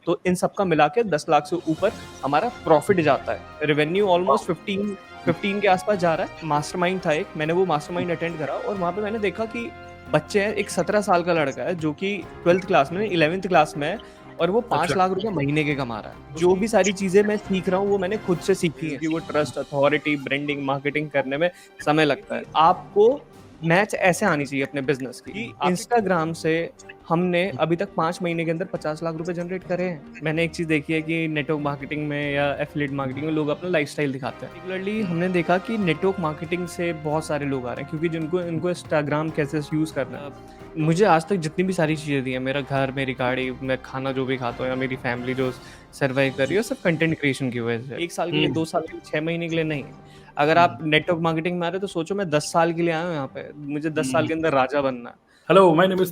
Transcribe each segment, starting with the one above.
तो इन सब का मिला के 10 लाख से ऊपर हमारा प्रॉफिट जाता है। रेवेन्यू ऑलमोस्ट 15 के आसपास जा रहा है। मास्टरमाइंड था एक, मैंने वो मास्टरमाइंड अटेंड करा और वहाँ पे मैंने देखा कि बच्चे हैं, एक 17 साल का लड़का है जो कि 12th क्लास में 11th क्लास में है और वो 5 लाख रुपए महीने के कमा रहा है। जो भी सारी चीजें मैं सीख रहा हूँ वो मैंने खुद से सीखी है, कि वो ट्रस्ट, अथॉरिटी, ब्रांडिंग, मार्केटिंग करने में समय लगता है। आपको मैच ऐसे आनी चाहिए अपने बिजनेस की। इंस्टाग्राम से हमने अभी तक 5 महीने के अंदर 50 लाख रुपए जनरेट करे हैं। मैंने एक चीज देखी है कि नेटवर्क मार्केटिंग में या एफिलिएट मार्केटिंग में लोग अपना लाइफस्टाइल दिखाते हैं। पर्टिकुलरली हमने देखा कि नेटवर्क मार्केटिंग से बहुत सारे लोग आ रहे हैं, क्योंकि जिनको इनको इंस्टाग्राम कैसे यूज करना है। मुझे आज तक जितनी भी सारी चीजें दी हैं, मेरा घर, मेरी गाड़ी, मैं खाना जो भी खाता हूँ, या मेरी फैमिली जो सर्वाइव कर रही है, सब कंटेंट क्रिएशन की वजह से। 1 साल के लिए, 2 साल के लिए, 6 महीने के लिए नहीं। अगर आप नेटवर्क मार्केटिंग में आ रहे हो तो सोचो मैं 10 साल के लिए आया हूँ यहाँ पे, मुझे 10 साल के अंदर राजा बनना है। Hello, my name is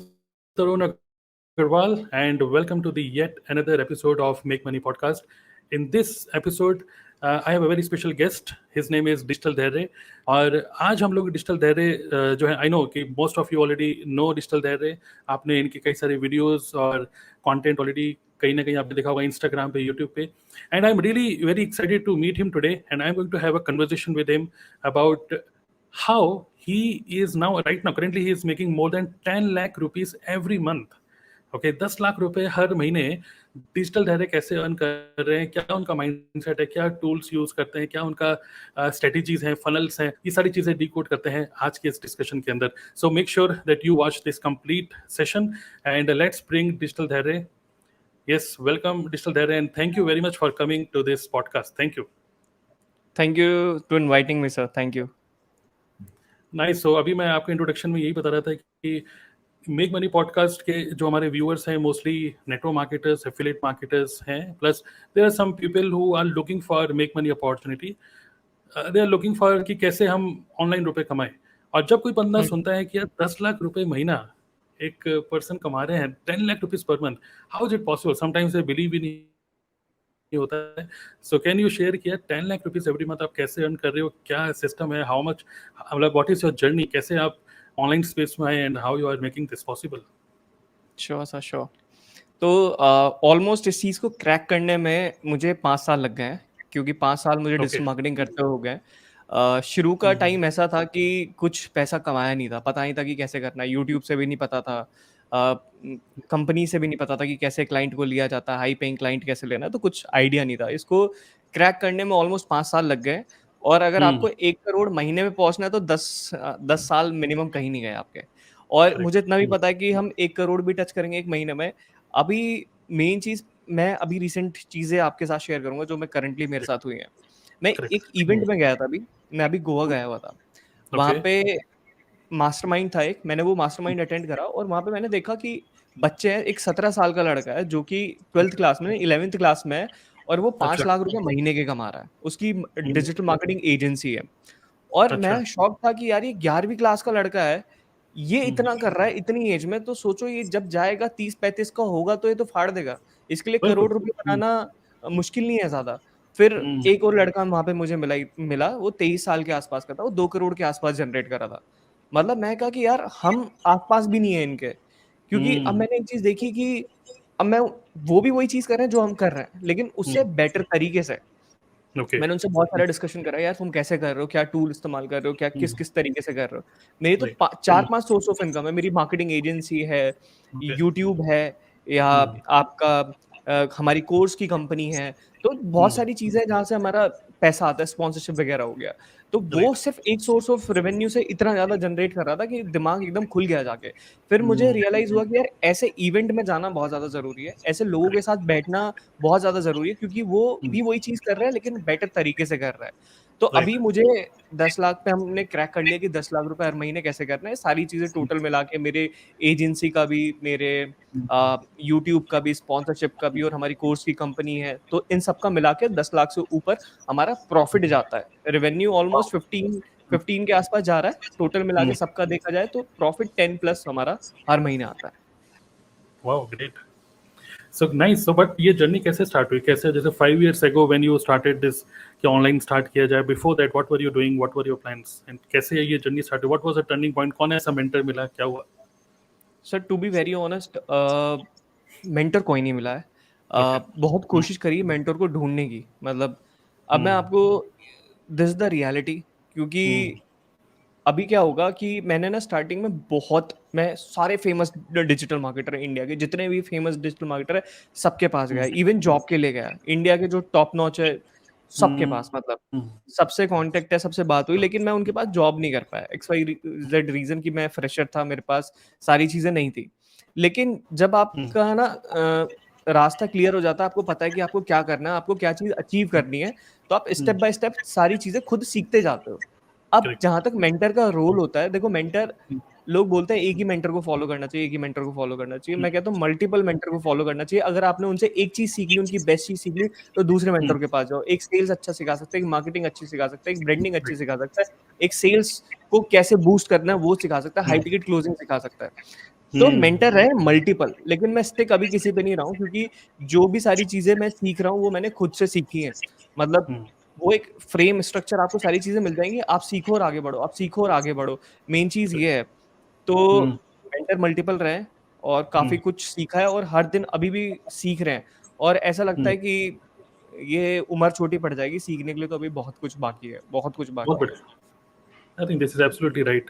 Tarun Agarwal, and welcome to the yet another episode of Make Money Podcast. In this episode, I have a very special guest. His name is Digital Dehre. और आज हम लोग digital Dahre जो है, I know कि most of you already know digital Dahre. आपने इनके कई सारे वीडियोस और कंटेंट ऑलरेडी कहीं ना कहीं आपने देखा होगा इंस्टाग्राम पे, यूट्यूब पे. And I am really very excited to meet him today, and I am going to have a conversation with him about how he is now currently he is making more than 10 lakh rupees every month. Okay, 10 lakh रुपए हर महीने digital दहरे कैसे earn कर रहे हैं, क्या उनका mindset है, क्या टूल्स यूज करते हैं, क्या उनका स्ट्रेटजीज हैं, फनल्स हैं, ये सारी चीजें डिकोड करते हैं आज के इस डिस्कशन के अंदर. So make sure that you watch this complete session and let's bring digital Dahre. Yes, welcome digital Dahre, and thank you very much for coming to this podcast. Thank you. Thank you to inviting me sir, thank you. Nice. So अभी मैं आपको introduction में यही बता रहा था कि make money podcast के जो हमारे व्यूअर्स हैं mostly network marketers, affiliate marketers हैं, plus there are some people who are looking for make money opportunity. They are looking for कि कैसे हम ऑनलाइन रुपए कमाएं. और जब कोई बंदा सुनता है कि यार 10 लाख रुपए महीना एक पर्सन कमा रहे हैं, 10 lakh rupees per month, how is it possible? Sometimes they believe ही नहीं होता है. सो कैन यू शेयर किया 10 लाख रुपीज एवरी मंथ आप कैसे अर्न कर रहे हो, क्या सिस्टम है, हाउ मच, मतलब व्हाट इज योर जर्नी, कैसे आप ऑनलाइन स्पेस में आए and how you are making this possible? Sure sir, sure. तो ऑलमोस्ट इस चीज़ को क्रैक करने में मुझे 5 साल लग गए हैं, क्योंकि 5 साल मुझे डिजिटल मार्केटिंग करते हो गए. शुरू का टाइम ऐसा था कि कुछ पैसा कमाया नहीं था, पता नहीं था कि कैसे करना है, यूट्यूब से भी नहीं पता था, कंपनी से भी नहीं पता था कि कैसे क्लाइंट को लिया जाता है, हाई पेइंग क्लाइंट कैसे लेना है, तो कुछ आइडिया नहीं था. इसको क्रैक करने में ऑलमोस्ट 5 साल लग गए. और अगर आपको 1 करोड़ महीने में पहुंचना है तो 10 साल मिनिमम कहीं नहीं गए आपके. और मुझे इतना भी पता है कि हम 1 करोड़ भी टच करेंगे एक महीने में. अभी मेन चीज़, मैं अभी रिसेंट चीज़ें आपके साथ शेयर करूँगा जो मैं करंटली मेरे साथ हुई हैं. मैं एक इवेंट में गया था अभी, मैं अभी गोवा गया हुआ था. वहाँ पे मास्टरमाइंड था एक, मैंने वो मास्टरमाइंड अटेंड करा और वहाँ पे मैंने देखा कि बच्चे हैं, एक 17 साल का लड़का है जो कि 12th क्लास में 11th क्लास में है और वो 5 लाख रुपए महीने के कमा रहा है. उसकी डिजिटल मार्केटिंग एजेंसी है. और मैं शॉक था कि यार ये 11वीं क्लास का लड़का है, ये इतना कर रहा है इतनी एज में, तो सोचो ये जब जाएगा 30-35 का होगा तो ये तो फाड़ देगा. इसके लिए करोड़ रुपए बनाना मुश्किल नहीं है ज्यादा. फिर एक और लड़का वहां पे मुझे मिला, वो 23 साल के आसपास का था, वो 2 करोड़ के आसपास जनरेट करा था. मतलब मैं कहा कि यार हम आसपास भी नहीं है इनके. क्योंकि अब मैंने एक चीज देखी कि अब मैं, वो भी वही चीज कर रहे हैं जो हम कर रहे हैं, लेकिन उससे बेटर तरीके से. मैंने उनसे बहुत सारा डिस्कशन करा, यार तुम कैसे कर रहे हो, क्या टूल इस्तेमाल कर रहे हो, क्या किस किस तरीके से कर रहे हो. मेरी तो 4-5 सोर्स ऑफ इनकम है. मेरी मार्केटिंग एजेंसी है, यूट्यूब है, या आपका हमारी कोर्स की कंपनी है. तो बहुत सारी चीजें हैं जहाँ से हमारा पैसा आता है, स्पॉन्सरशिप वगैरह हो गया. तो वो सिर्फ एक सोर्स ऑफ रेवेन्यू से इतना ज्यादा जनरेट कर रहा था कि दिमाग एकदम खुल गया जाके. फिर मुझे रियलाइज हुआ कि यार ऐसे इवेंट में जाना बहुत ज्यादा जरूरी है, ऐसे लोगों के साथ बैठना बहुत ज्यादा जरूरी है, क्योंकि वो भी वही चीज कर रहे हैं लेकिन बेटर तरीके से कर रहा है. तो अभी मुझे 10 लाख पे हमने क्रैक कर लिया कि 10 लाख रुपए हर महीने कैसे करना है. सारी चीजें टोटल मिला के, मेरे एजेंसी का भी, मेरे यूट्यूब का भी, स्पॉन्सरशिप का भी, और हमारी कोर्स की कंपनी है, तो इन सब का मिला के 10 लाख से ऊपर हमारा प्रॉफिट जाता है. रेवेन्यू ऑलमोस्ट 15 के आसपास जा रहा है. टोटल मिला के सबका देखा जाए तो प्रॉफिट 10 प्लस हमारा हर महीने आता है. Wow, great. So nice. So but ये जर्नी कैसे स्टार्ट हुई, कैसे, जैसे 5 years ago when you started this कि ऑनलाइन स्टार्ट किया जाए, before that what were you doing, what were your plans, and कैसे ये जर्नी स्टार्ट हुई, what was the turning point, कौन ऐसा मेंटर मिला, क्या हुआ? Sir to be very honest, mentor कोई नहीं मिला है. बहुत कोशिश करी मेंटर को ढूँढने की, मतलब अब मैं हम्म, आपको दिस इज़ द रियलिटी, क्योंकि हम्म, अभी क्या होगा कि मैंने ना स्टार्टिंग में मैं सारे फेमस डिजिटल मार्केटर इंडिया के जितने भी फेमस डिजिटल मार्केटर है सबके पास गया, हम्म, इवन जॉब के लिए गया, इंडिया के जो टॉप नॉच है सबके हम्म, पास, मतलब हम्म, सबसे कांटेक्ट है, सबसे बात हुई, लेकिन मैं उनके पास जॉब नहीं कर पाया, एक्स वाई जेड रीजन कि मैं फ्रेशर था, मेरे पास सारी चीजें नहीं थी। लेकिन जब हम्म, आपका ना रास्ता क्लियर हो जाता है, आपको पता है कि आपको क्या करना है, आपको क्या चीज अचीव करनी है, तो आप स्टेप हम्म, बाय स्टेप सारी चीजें खुद सीखते जाते हो। अब करेक्ट, जहाँ तक मेंटर का रोल होता है, देखो मेंटर, हम्म, लोग बोलते हैं एक ही मेंटर को फॉलो करना चाहिए, एक ही मेंटर को फॉलो करना चाहिए। हम्म, मैं कहता हूँ मल्टीपल मेंटर को फॉलो करना चाहिए। अगर आपने उनसे एक चीज़ सीख ली, उनकी बेस्ट चीज़ सीख ली, तो दूसरे हम्म, मेंटर के पास जाओ। एक सेल्स अच्छा सिखा सकता है, एक मार्केटिंग अच्छी सिखा सकता है, एक ब्रांडिंग अच्छी राइट, सिखा सकता है, एक सेल्स को कैसे बूस्ट करना है वो सिखा सकता है, हाई हम्म, टिकट क्लोजिंग सिखा सकता है। तो हम्म, मेंटर है मल्टीपल, लेकिन मैं स्टिक अभी किसी पे नहीं रहा हूँ, क्योंकि जो भी सारी चीज़ें मैं सीख रहा हूँ, वो मैंने खुद से सीखी हैं। मतलब हम्म, वो एक फ्रेम स्ट्रक्चर, आपको सारी चीज़ें मिल जाएँगी, आप सीखो और आगे बढ़ो, आप सीखो और आगे बढ़ो। मेन चीज़ ये है। तो हम्म, मेंटर मल्टीपल रहे हैं और काफ़ी हम्म, कुछ सीखा है और हर दिन अभी भी सीख रहे हैं, और ऐसा लगता हम्म, है कि ये उम्र छोटी पड़ जाएगी, सीखने के लिए तो अभी बहुत कुछ बाकी है, बहुत कुछ बहुत बाकी है। बढ़िया। I think this is absolutely right,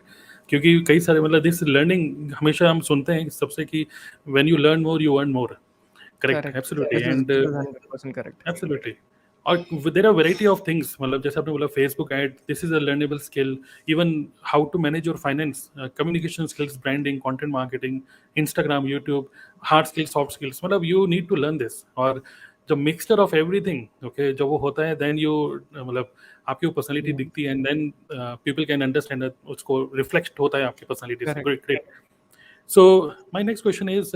क्योंकि कई सारे मतलब दिस लर्निंग हमेशा हम सुनते हैं सबसे कि when you learn more you earn more, correct, correct, absolutely, and this is 100% correct. Absolutely. और there are variety of things, मतलब जैसे आपने बोला Facebook ad, this is a learnable skill, even how to manage your finance, communication skills, branding, content marketing, Instagram, YouTube, hard skills, soft skills, मतलब you need to learn this. और जब mixture of everything, okay, जब वो होता है then you मतलब आपकी वो पर्सनैलिटी हुँ, दिखती है, and then people can understand, उसको रिफ्लेक्ट होता है आपकी पर्सनैलिटी से। Correct. Great, great. So my next question is,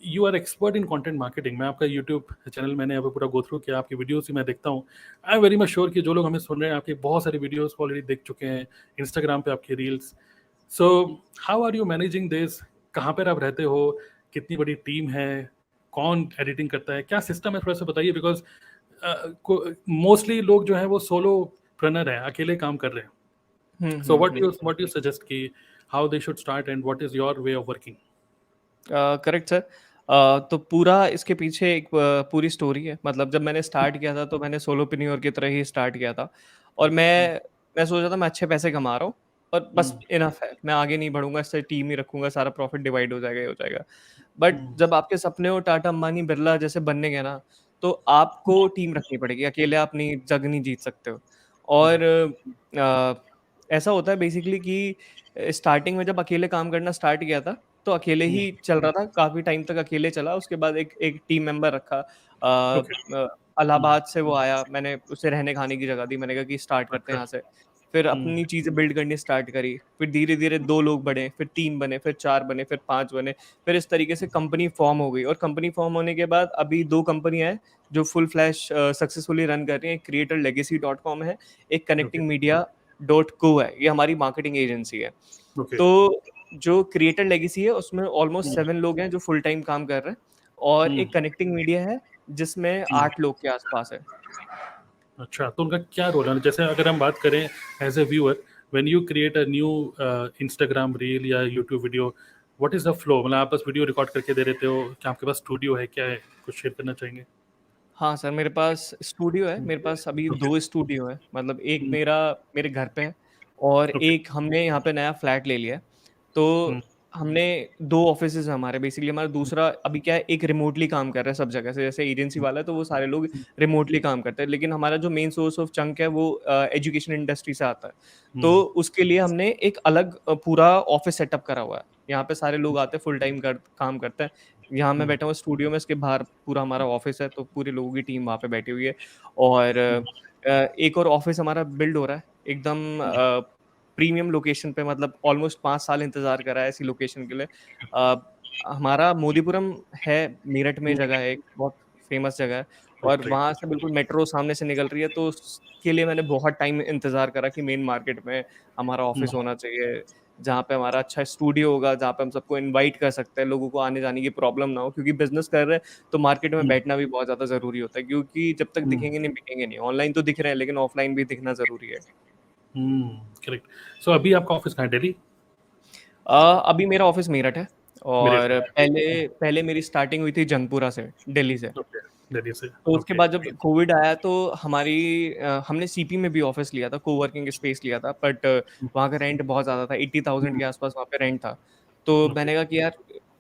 you are expert in content marketing. मैं आपका यूट्यूब चैनल मैंने यहाँ पे पूरा गो थ्रू किया, आपकी वीडियोस भी मैं देखता हूँ। I am very much sure कि जो लोग हमें सुन रहे हैं आपकी बहुत सारी वीडियोस ऑलरेडी देख चुके हैं, इंस्टाग्राम पे आपकी reels. So how are you managing this? कहाँ पर आप रहते हो? कितनी बड़ी टीम है? कौन एडिटिंग करता है? क्या सिस्टम है, थोड़ा सा बताइए, बिकॉज मोस्टली लोग जो है वो सोलो रनर है, अकेले काम कर रहे हैं। हुँ, सो हुँ, हुँ। व्हाट यू सजेस्ट कि how they should start and what is your way of working? Correct sir. तो पूरा इसके पीछे एक पूरी स्टोरी है। मतलब जब मैंने स्टार्ट किया था, तो मैंने सोलोप्रेन्योर की तरह ही स्टार्ट किया था, और मैं सोच रहा था मैं अच्छे पैसे कमा रहा हूँ और बस इनफ है, मैं आगे नहीं बढ़ूँगा, इससे टीम ही रखूँगा, सारा प्रॉफिट डिवाइड हो जाएगा, ये हो जाएगा। बट जब आपके सपने हो टाटा, अंबानी, बिरला जैसे बनने गए ना, तो आपको टीम रखनी पड़ेगी, अकेले आप नहीं जग नहीं जीत सकते हो। और अ, ऐसा होता है बेसिकली कि स्टार्टिंग में जब अकेले काम करना स्टार्ट किया था, तो अकेले ही चल रहा था, काफ़ी टाइम तक अकेले चला, उसके बाद एक एक टीम मेंबर रखा। ओके, इलाहाबाद से वो आया, मैंने उसे रहने-खाने की जगह दी, मैंने कहा कि स्टार्ट करते हैं अच्छा, यहाँ से। फिर अपनी चीज़ें बिल्ड करनी स्टार्ट करी, फिर धीरे-धीरे 2 लोग बढ़े, फिर 3 बने, फिर 4 बने, फिर 5 बने, फिर इस तरीके से कंपनी फॉर्म हो गई, और कंपनी फॉर्म होने के बाद अभी 2 कंपनियाँ हैं, जो फुल फ्लैश सक्सेसफुली रन कर रही हैं। एक क्रिएटर लेगेसी डॉट कॉम है, एक ओके, कनेक्टिंग मीडिया डॉट को है, ये हमारी मार्केटिंग एजेंसी है। ओके। तो जो क्रिएटर लेगेसी है, उसमें ऑलमोस्ट हुँ, 7 लोग हैं जो फुल टाइम काम कर रहे हैं, और हुँ, एक कनेक्टिंग मीडिया है जिसमें हुँ। 8 लोग के आसपास है। अच्छा, तो उनका क्या रोल है? जैसे अगर हम बात करें as a viewer, when you create a new Instagram reel या YouTube video, what is the flow? मतलब आप बस वीडियो रिकॉर्ड करके दे देते हो? क्या आपके पास स्टूडियो है? क्या है? कुछ शेयर करना चाहेंगे? हाँ सर, मेरे पास स्टूडियो है, हुँ, मेरे पास अभी ओके, 2 स्टूडियो हैं, मतलब एक हुँ, मेरा मेरे घर पे है, और ओके, एक हमने यहाँ पे नया फ्लैट ले लिया है। तो हुँ, हमने 2 ऑफ़िसेज़ हैं हमारे, बेसिकली हमारा हुँ, दूसरा अभी क्या है, एक रिमोटली काम कर रहा है सब जगह से, जैसे एजेंसी हुँ, वाला है तो वो सारे लोग हुँ, रिमोटली काम करते हैं, लेकिन हमारा जो मेन सोर्स ऑफ चंक है वो एजुकेशन इंडस्ट्री से आता है। हुँ, तो उसके लिए हमने एक अलग पूरा ऑफ़िस सेटअप करा हुआ है। यहाँ पे सारे लोग आते हैं, फुल टाइम काम करते हैं। यहाँ मैं हुँ, बैठा हूँ स्टूडियो में, इसके बाहर पूरा हमारा ऑफ़िस है, तो पूरे लोगों की टीम वहाँ पे बैठी हुई है। और हुँ, एक और ऑफ़िस हमारा बिल्ड हो रहा है, एकदम प्रीमियम लोकेशन पे, मतलब ऑलमोस्ट 5 साल इंतज़ार करा है ऐसी लोकेशन के लिए। अ, हमारा मोदीपुरम है, मेरठ में हुँ, जगह है एक, बहुत फ़ेमस जगह है, और राइट, वहाँ राइट, से बिल्कुल मेट्रो सामने से निकल रही है, तो उसके लिए मैंने बहुत टाइम इंतज़ार करा कि मेन मार्केट में हमारा हुँ, ऑफ़िस होना चाहिए, जहाँ पे हमारा अच्छा स्टूडियो होगा, जहाँ पे हम सबको इनवाइट कर सकते हैं, लोगों को आने-जाने की प्रॉब्लम ना हो, क्योंकि बिज़नेस कर रहे हैं, तो मार्केट में हुँ, बैठना भी बहुत ज़्यादा ज़रूरी होता है, क्योंकि जब तक हुँ, दिखेंगे नहीं, बिकेंगे नहीं। ऑनलाइन तो दिख रहे हैं, लेकिन ऑफ़लाइन भी दिखना ज़रूरी है। करेक्ट। सो अभी आपका ऑफ़िस कहाँ है? दिल्ली? अ, अभी मेरा ऑफ़िस मेरठ है, मेरे और से पहले मेरी स्टार्टिंग हुई थी जंगपुरा से, दिल्ली से। ओके, दिल्ली से तो उसके ओके। बाद जब कोविड आया तो हमने सीपी में भी ऑफ़िस लिया था, कोवर्किंग स्पेस लिया था, बट वहाँ का रेंट बहुत ज़्यादा था, 80,000 के आस-पास वहाँ पे रेंट था। तो ओके। मैंने कहा कि यार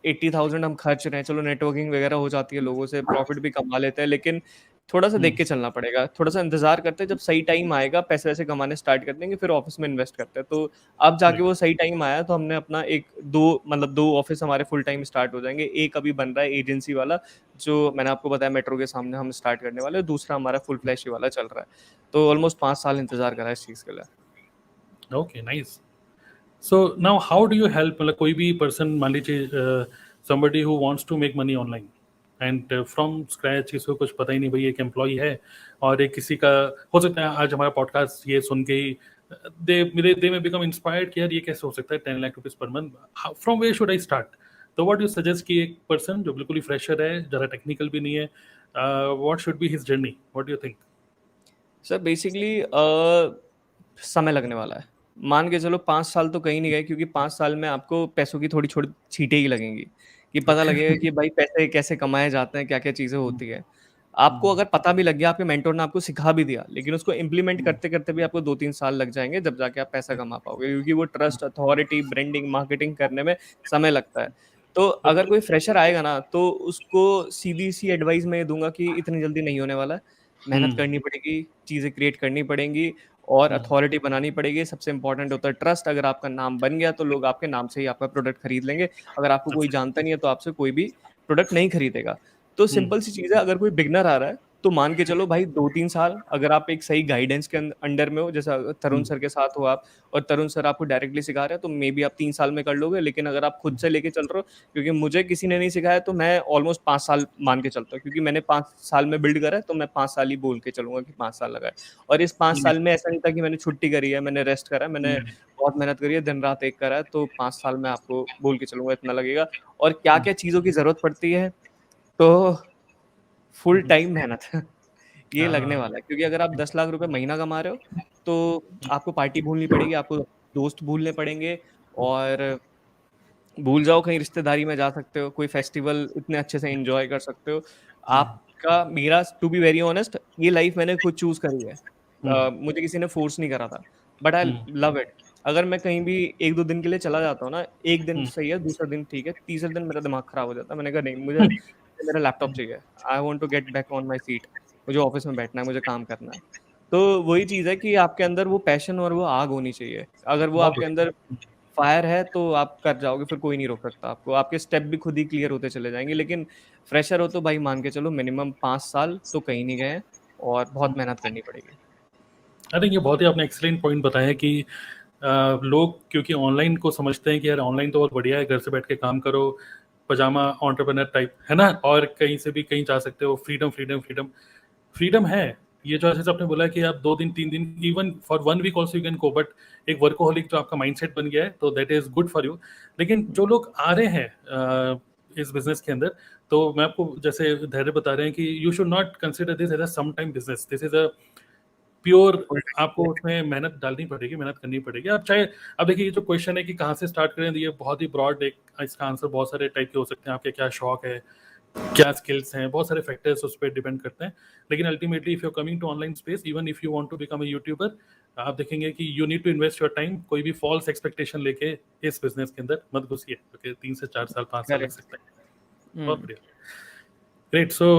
80,000 हम खर्च रहे हैं, चलो नेटवर्किंग वगैरह हो जाती है लोगों से, प्रॉफ़िट भी कमा लेते हैं, लेकिन थोड़ा-सा देख के चलना पड़ेगा, थोड़ा-सा इंतज़ार करते हैं, जब सही टाइम आएगा, पैसे-वैसे कमाने स्टार्ट कर देंगे, फिर ऑफ़िस में इन्वेस्ट करते हैं। तो अब जाके वो सही टाइम आया, तो हमने अपना 2 ऑफ़िस हमारे फुल टाइम स्टार्ट हो जाएँगे। एक अभी बन रहा है एजेंसी वाला, जो मैंने आपको बताया मेट्रो के सामने हम स्टार्ट करने वाले हैं, दूसरा हमारा फुल फ्लैश ये वाला चल रहा है। तो ऑलमोस्ट 5 साल इंतज़ार करा है इस चीज़ के लिए। Okay, nice. So now how do you help, मतलब कोई भी पर्सन मान लीजिए somebody who wants to make money online and from scratch, इसको कुछ पता ही नहीं, भाई एक एम्प्लॉय है और एक किसी का हो सकता है आज हमारा पॉडकास्ट ये सुन के ही दे में बिकम इंस्पायर्ड कि यार ये कैसे हो सकता है 10 lakh rupees per month, from where should I start? तो व्हाट यू सजेस्ट कि एक पर्सन जो बिल्कुल ही फ्रेशर है, ज़्यादा टेक्निकल भी नहीं है, what should be his journey, what do you think? Sir basically समय लगने वाला है। मान के चलो 5 साल तो कहीं नहीं गए, क्योंकि 5 साल में आपको पैसों की थोड़ी-थोड़ी छींटें ही लगेंगी, कि पता ओके। लगेगा कि भाई पैसे कैसे कमाए जाते हैं, क्या-क्या चीज़ें होती हैं। आपको हम्म, अगर पता भी लग गया, आपके मेंटर ने आपको सिखा भी दिया, लेकिन उसको इम्प्लीमेंट करते-करते भी आपको 2-3 साल लग जाएँगे, जब जाके आप पैसा कमा पाओगे, क्योंकि वो ट्रस्ट, अथॉरिटी, ब्रांडिंग, मार्केटिंग करने में समय लगता है। तो अगर ओके। कोई फ्रेशर आएगा ना, तो उसको सीधी-सी एडवाइस मैं ये दूँगा कि इतनी जल्दी नहीं होने वाला है। मेहनत हम्म, करनी पड़ेगी, चीज़ें क्रिएट करनी पड़ेंगी और हम्म, अथॉरिटी बनानी पड़ेगी। सबसे इम्पोर्टेंट होता है ट्रस्ट। अगर आपका नाम बन गया तो लोग आपके नाम से ही आपका प्रोडक्ट खरीद लेंगे। अगर आपको कोई जानता नहीं है तो आपसे कोई भी प्रोडक्ट नहीं खरीदेगा। तो हम्म, सिंपल सी चीज़ है, अगर कोई बिगिनर आ रहा है तो मान के चलो भाई 2-3 साल अगर आप एक सही गाइडेंस के अंडर में हो, जैसा तरुण हम्म, सर के साथ हो आप, और तरुण सर आपको डायरेक्टली सिखा रहे हैं, तो मेबी आप 3 साल में कर लोगे। लेकिन अगर आप खुद से लेके चल रहे हो, क्योंकि मुझे किसी ने नहीं सिखाया, तो मैं ऑलमोस्ट 5 साल मान के चलता हूँ, क्योंकि मैंने 5 साल में बिल्ड करा है, तो मैं 5 साल ही बोल के चलूँगा कि 5 साल लगा है। और इस 5 हम्म, साल में ऐसा नहीं था कि मैंने छुट्टी करी है, मैंने रेस्ट करा है, मैंने हम्म, बहुत मेहनत करी है, दिन-रात एक करा है, तो 5 साल में आपको बोल के चलूँगा इतना लगेगा। और क्या-क्या चीज़ों की ज़रूरत पड़ती है, तो फुल हम्म, टाइम मेहनत ये लगने हाँ, वाला है, क्योंकि अगर आप 10 लाख रुपए महीना कमा रहे हो, तो आपको पार्टी भूलनी पड़ेगी, आपको दोस्त भूलने पड़ेंगे, और भूल जाओ, कहीं रिश्तेदारी में जा सकते हो, कोई फेस्टिवल इतने अच्छे से एन्जॉय कर सकते हो। आपका मेरा टू बी वेरी ऑनेस्ट ये लाइफ़ मैंने खुद चूज़ करी है। हम्म, मुझे किसी ने फ़ोर्स नहीं करा था, but I hmm, love it. अगर मैं कहीं भी 1-2 दिन के लिए चला जाता हूँ ना, 1 दिन हम्म, सही है, दूसरा दिन ठीक है, तीसरे दिन मेरा दिमाग खराब हो जाता है। मैंने कहा नहीं, मुझे मेरा लैपटॉप चाहिए। I want to get back on my feet. मुझे ऑफ़िस में बैठना है, मुझे काम करना है। तो वही चीज़ है कि आपके अंदर वो पैशन और वो आग होनी चाहिए। अगर वो बहुत आपके बढ़िया। अंदर फायर है तो आप कर जाओगे, फिर कोई नहीं रोक सकता आपको। आपके स्टेप भी खुद ही क्लियर होते चले जाएँगे। लेकिन फ्रेशर हो तो भाई मान के चलो मिनिमम 5 साल तो कहीं नहीं गए हैं, और बहुत मेहनत करनी पड़ेगी। आई थिंक ये बहुत ही आपने एक्सीलेंट पॉइंट बताया कि लोग क्योंकि ऑनलाइन को समझते हैं कि यार ऑनलाइन तो बहुत बढ़िया है, घर से बैठ के काम करो, पजामा एंटरप्रेन्योर टाइप है ना, और कहीं से भी कहीं जा सकते हो, फ्रीडम फ्रीडम फ्रीडम फ्रीडम है। ये जो जैसे आपने बोला कि आप 2 दिन 3 दिन even for 1 week also you can go, but एक वर्कोहलिक जो आपका माइंडसेट बन गया है तो that is good for you. लेकिन जो लोग आ रहे हैं इस बिजनेस के अंदर, तो मैं आपको जैसे धैर्य बता रहे हैं कि you should not consider this as a some time business, this is a pure, full आपको उसमें मेहनत डालनी पड़ेगी, मेहनत करनी पड़ेगी। आप चाहे, अब देखिए ये जो क्वेश्चन है कि कहाँ से स्टार्ट करें, तो ये बहुत ही ब्रॉड, एक इसका आंसर बहुत सारे टाइप के हो सकते हैं, आपके क्या शौक है, क्या स्किल्स हैं, बहुत सारे फैक्टर्स उस पर डिपेंड करते हैं। लेकिन ultimately if you coming to online space, even if you want to become a YouTuber, आप देखेंगे कि you need to invest your time. कोई भी फॉल्स एक्सपेक्टेशन लेके इस बिजनेस के अंदर मत घुसिए, क्योंकि 3 से 4 साल 5 साल लग करेक्ट। सकता है। बहुत हुँ। बढ़िया, ग्रेट। सो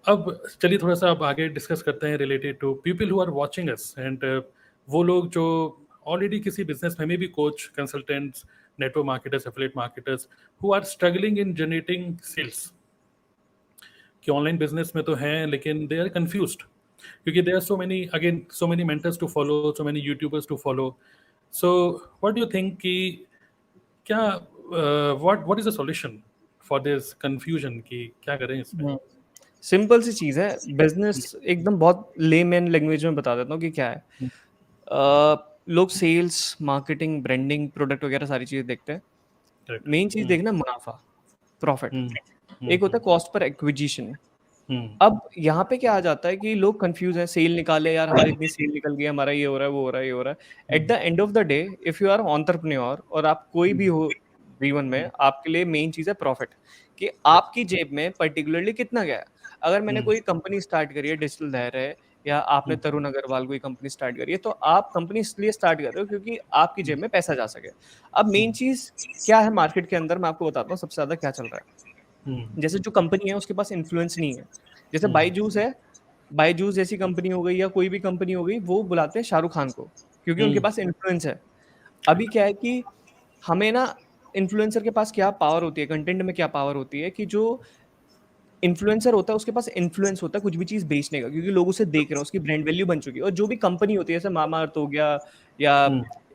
अब चलिए थोड़ा सा अब आगे डिस्कस करते हैं related to people who are watching us, and वो लोग जो ऑलरेडी किसी बिजनेस में भी coach, consultants, network marketers, affiliate marketers, who are struggling in generating sales, कि ऑनलाइन बिजनेस में तो हैं लेकिन दे आर कंफ्यूज्ड, क्योंकि there are so many, again so many mentors to follow, so many YouTubers to follow. So what do you think कि क्या, what is the solution for this confusion, कि क्या करें इसमें? हुँ। सिंपल सी चीज़ है, business एकदम बहुत लेमैन लैंग्वेज में बता देता हूँ कि क्या है। लोग सेल्स, मार्केटिंग, ब्रांडिंग, प्रोडक्ट वगैरह सारी चीज़ें देखते हैं। करेक्ट। मेन चीज़ देखना है मुनाफ़ा, प्रॉफिट। हम्म, एक होता है कॉस्ट पर एक्विजिशन। हम्म, अब यहाँ पे क्या आ जाता है कि लोग कंफ्यूज़ हैं, सेल निकाले यार, हमारी इतनी सेल निकल गई है, हमारा ये हो रहा है, वो हो रहा है, ये हो रहा है। At the end of the day, if you are entrepreneur और आप कोई भी हो, V1 में आपके लिए मेन चीज़ है प्रॉफिट, कि आपकी जेब में पर्टिकुलरली कितना गया है। अगर मैंने कोई कंपनी स्टार्ट करी है डिजिटल धैर्य या आपने तरुण अग्रवाल कोई कंपनी स्टार्ट करी है, तो आप कंपनी इसलिए स्टार्ट कर रहे हो क्योंकि आपकी जेब में पैसा जा सके। अब मेन चीज़ क्या है मार्केट के अंदर, मैं आपको बताता हूँ सबसे ज़्यादा क्या चल रहा है। जैसे जो कंपनी है उसके पास इन्फ्लुएंस नहीं है। जैसे बायजूस है, बायजूस जैसी कंपनी हो गई या कोई भी कंपनी हो गई, वो बुलाते हैं शाहरुख खान को क्योंकि उनके पास इन्फ्लुएंस है। अभी क्या है कि हमें ना इन्फ्लुएंसर के पास क्या पावर होती है, कंटेंट में क्या पावर होती है कि जो इन्फ्लुएंसर होता है उसके पास इन्फ्लुएंस होता है कुछ भी चीज़ बेचने का, क्योंकि लोग उसे देख रहे हैं, उसकी ब्रांड वैल्यू बन चुकी है। और जो भी कंपनी होती है जैसे मामाअर्थ हो गया या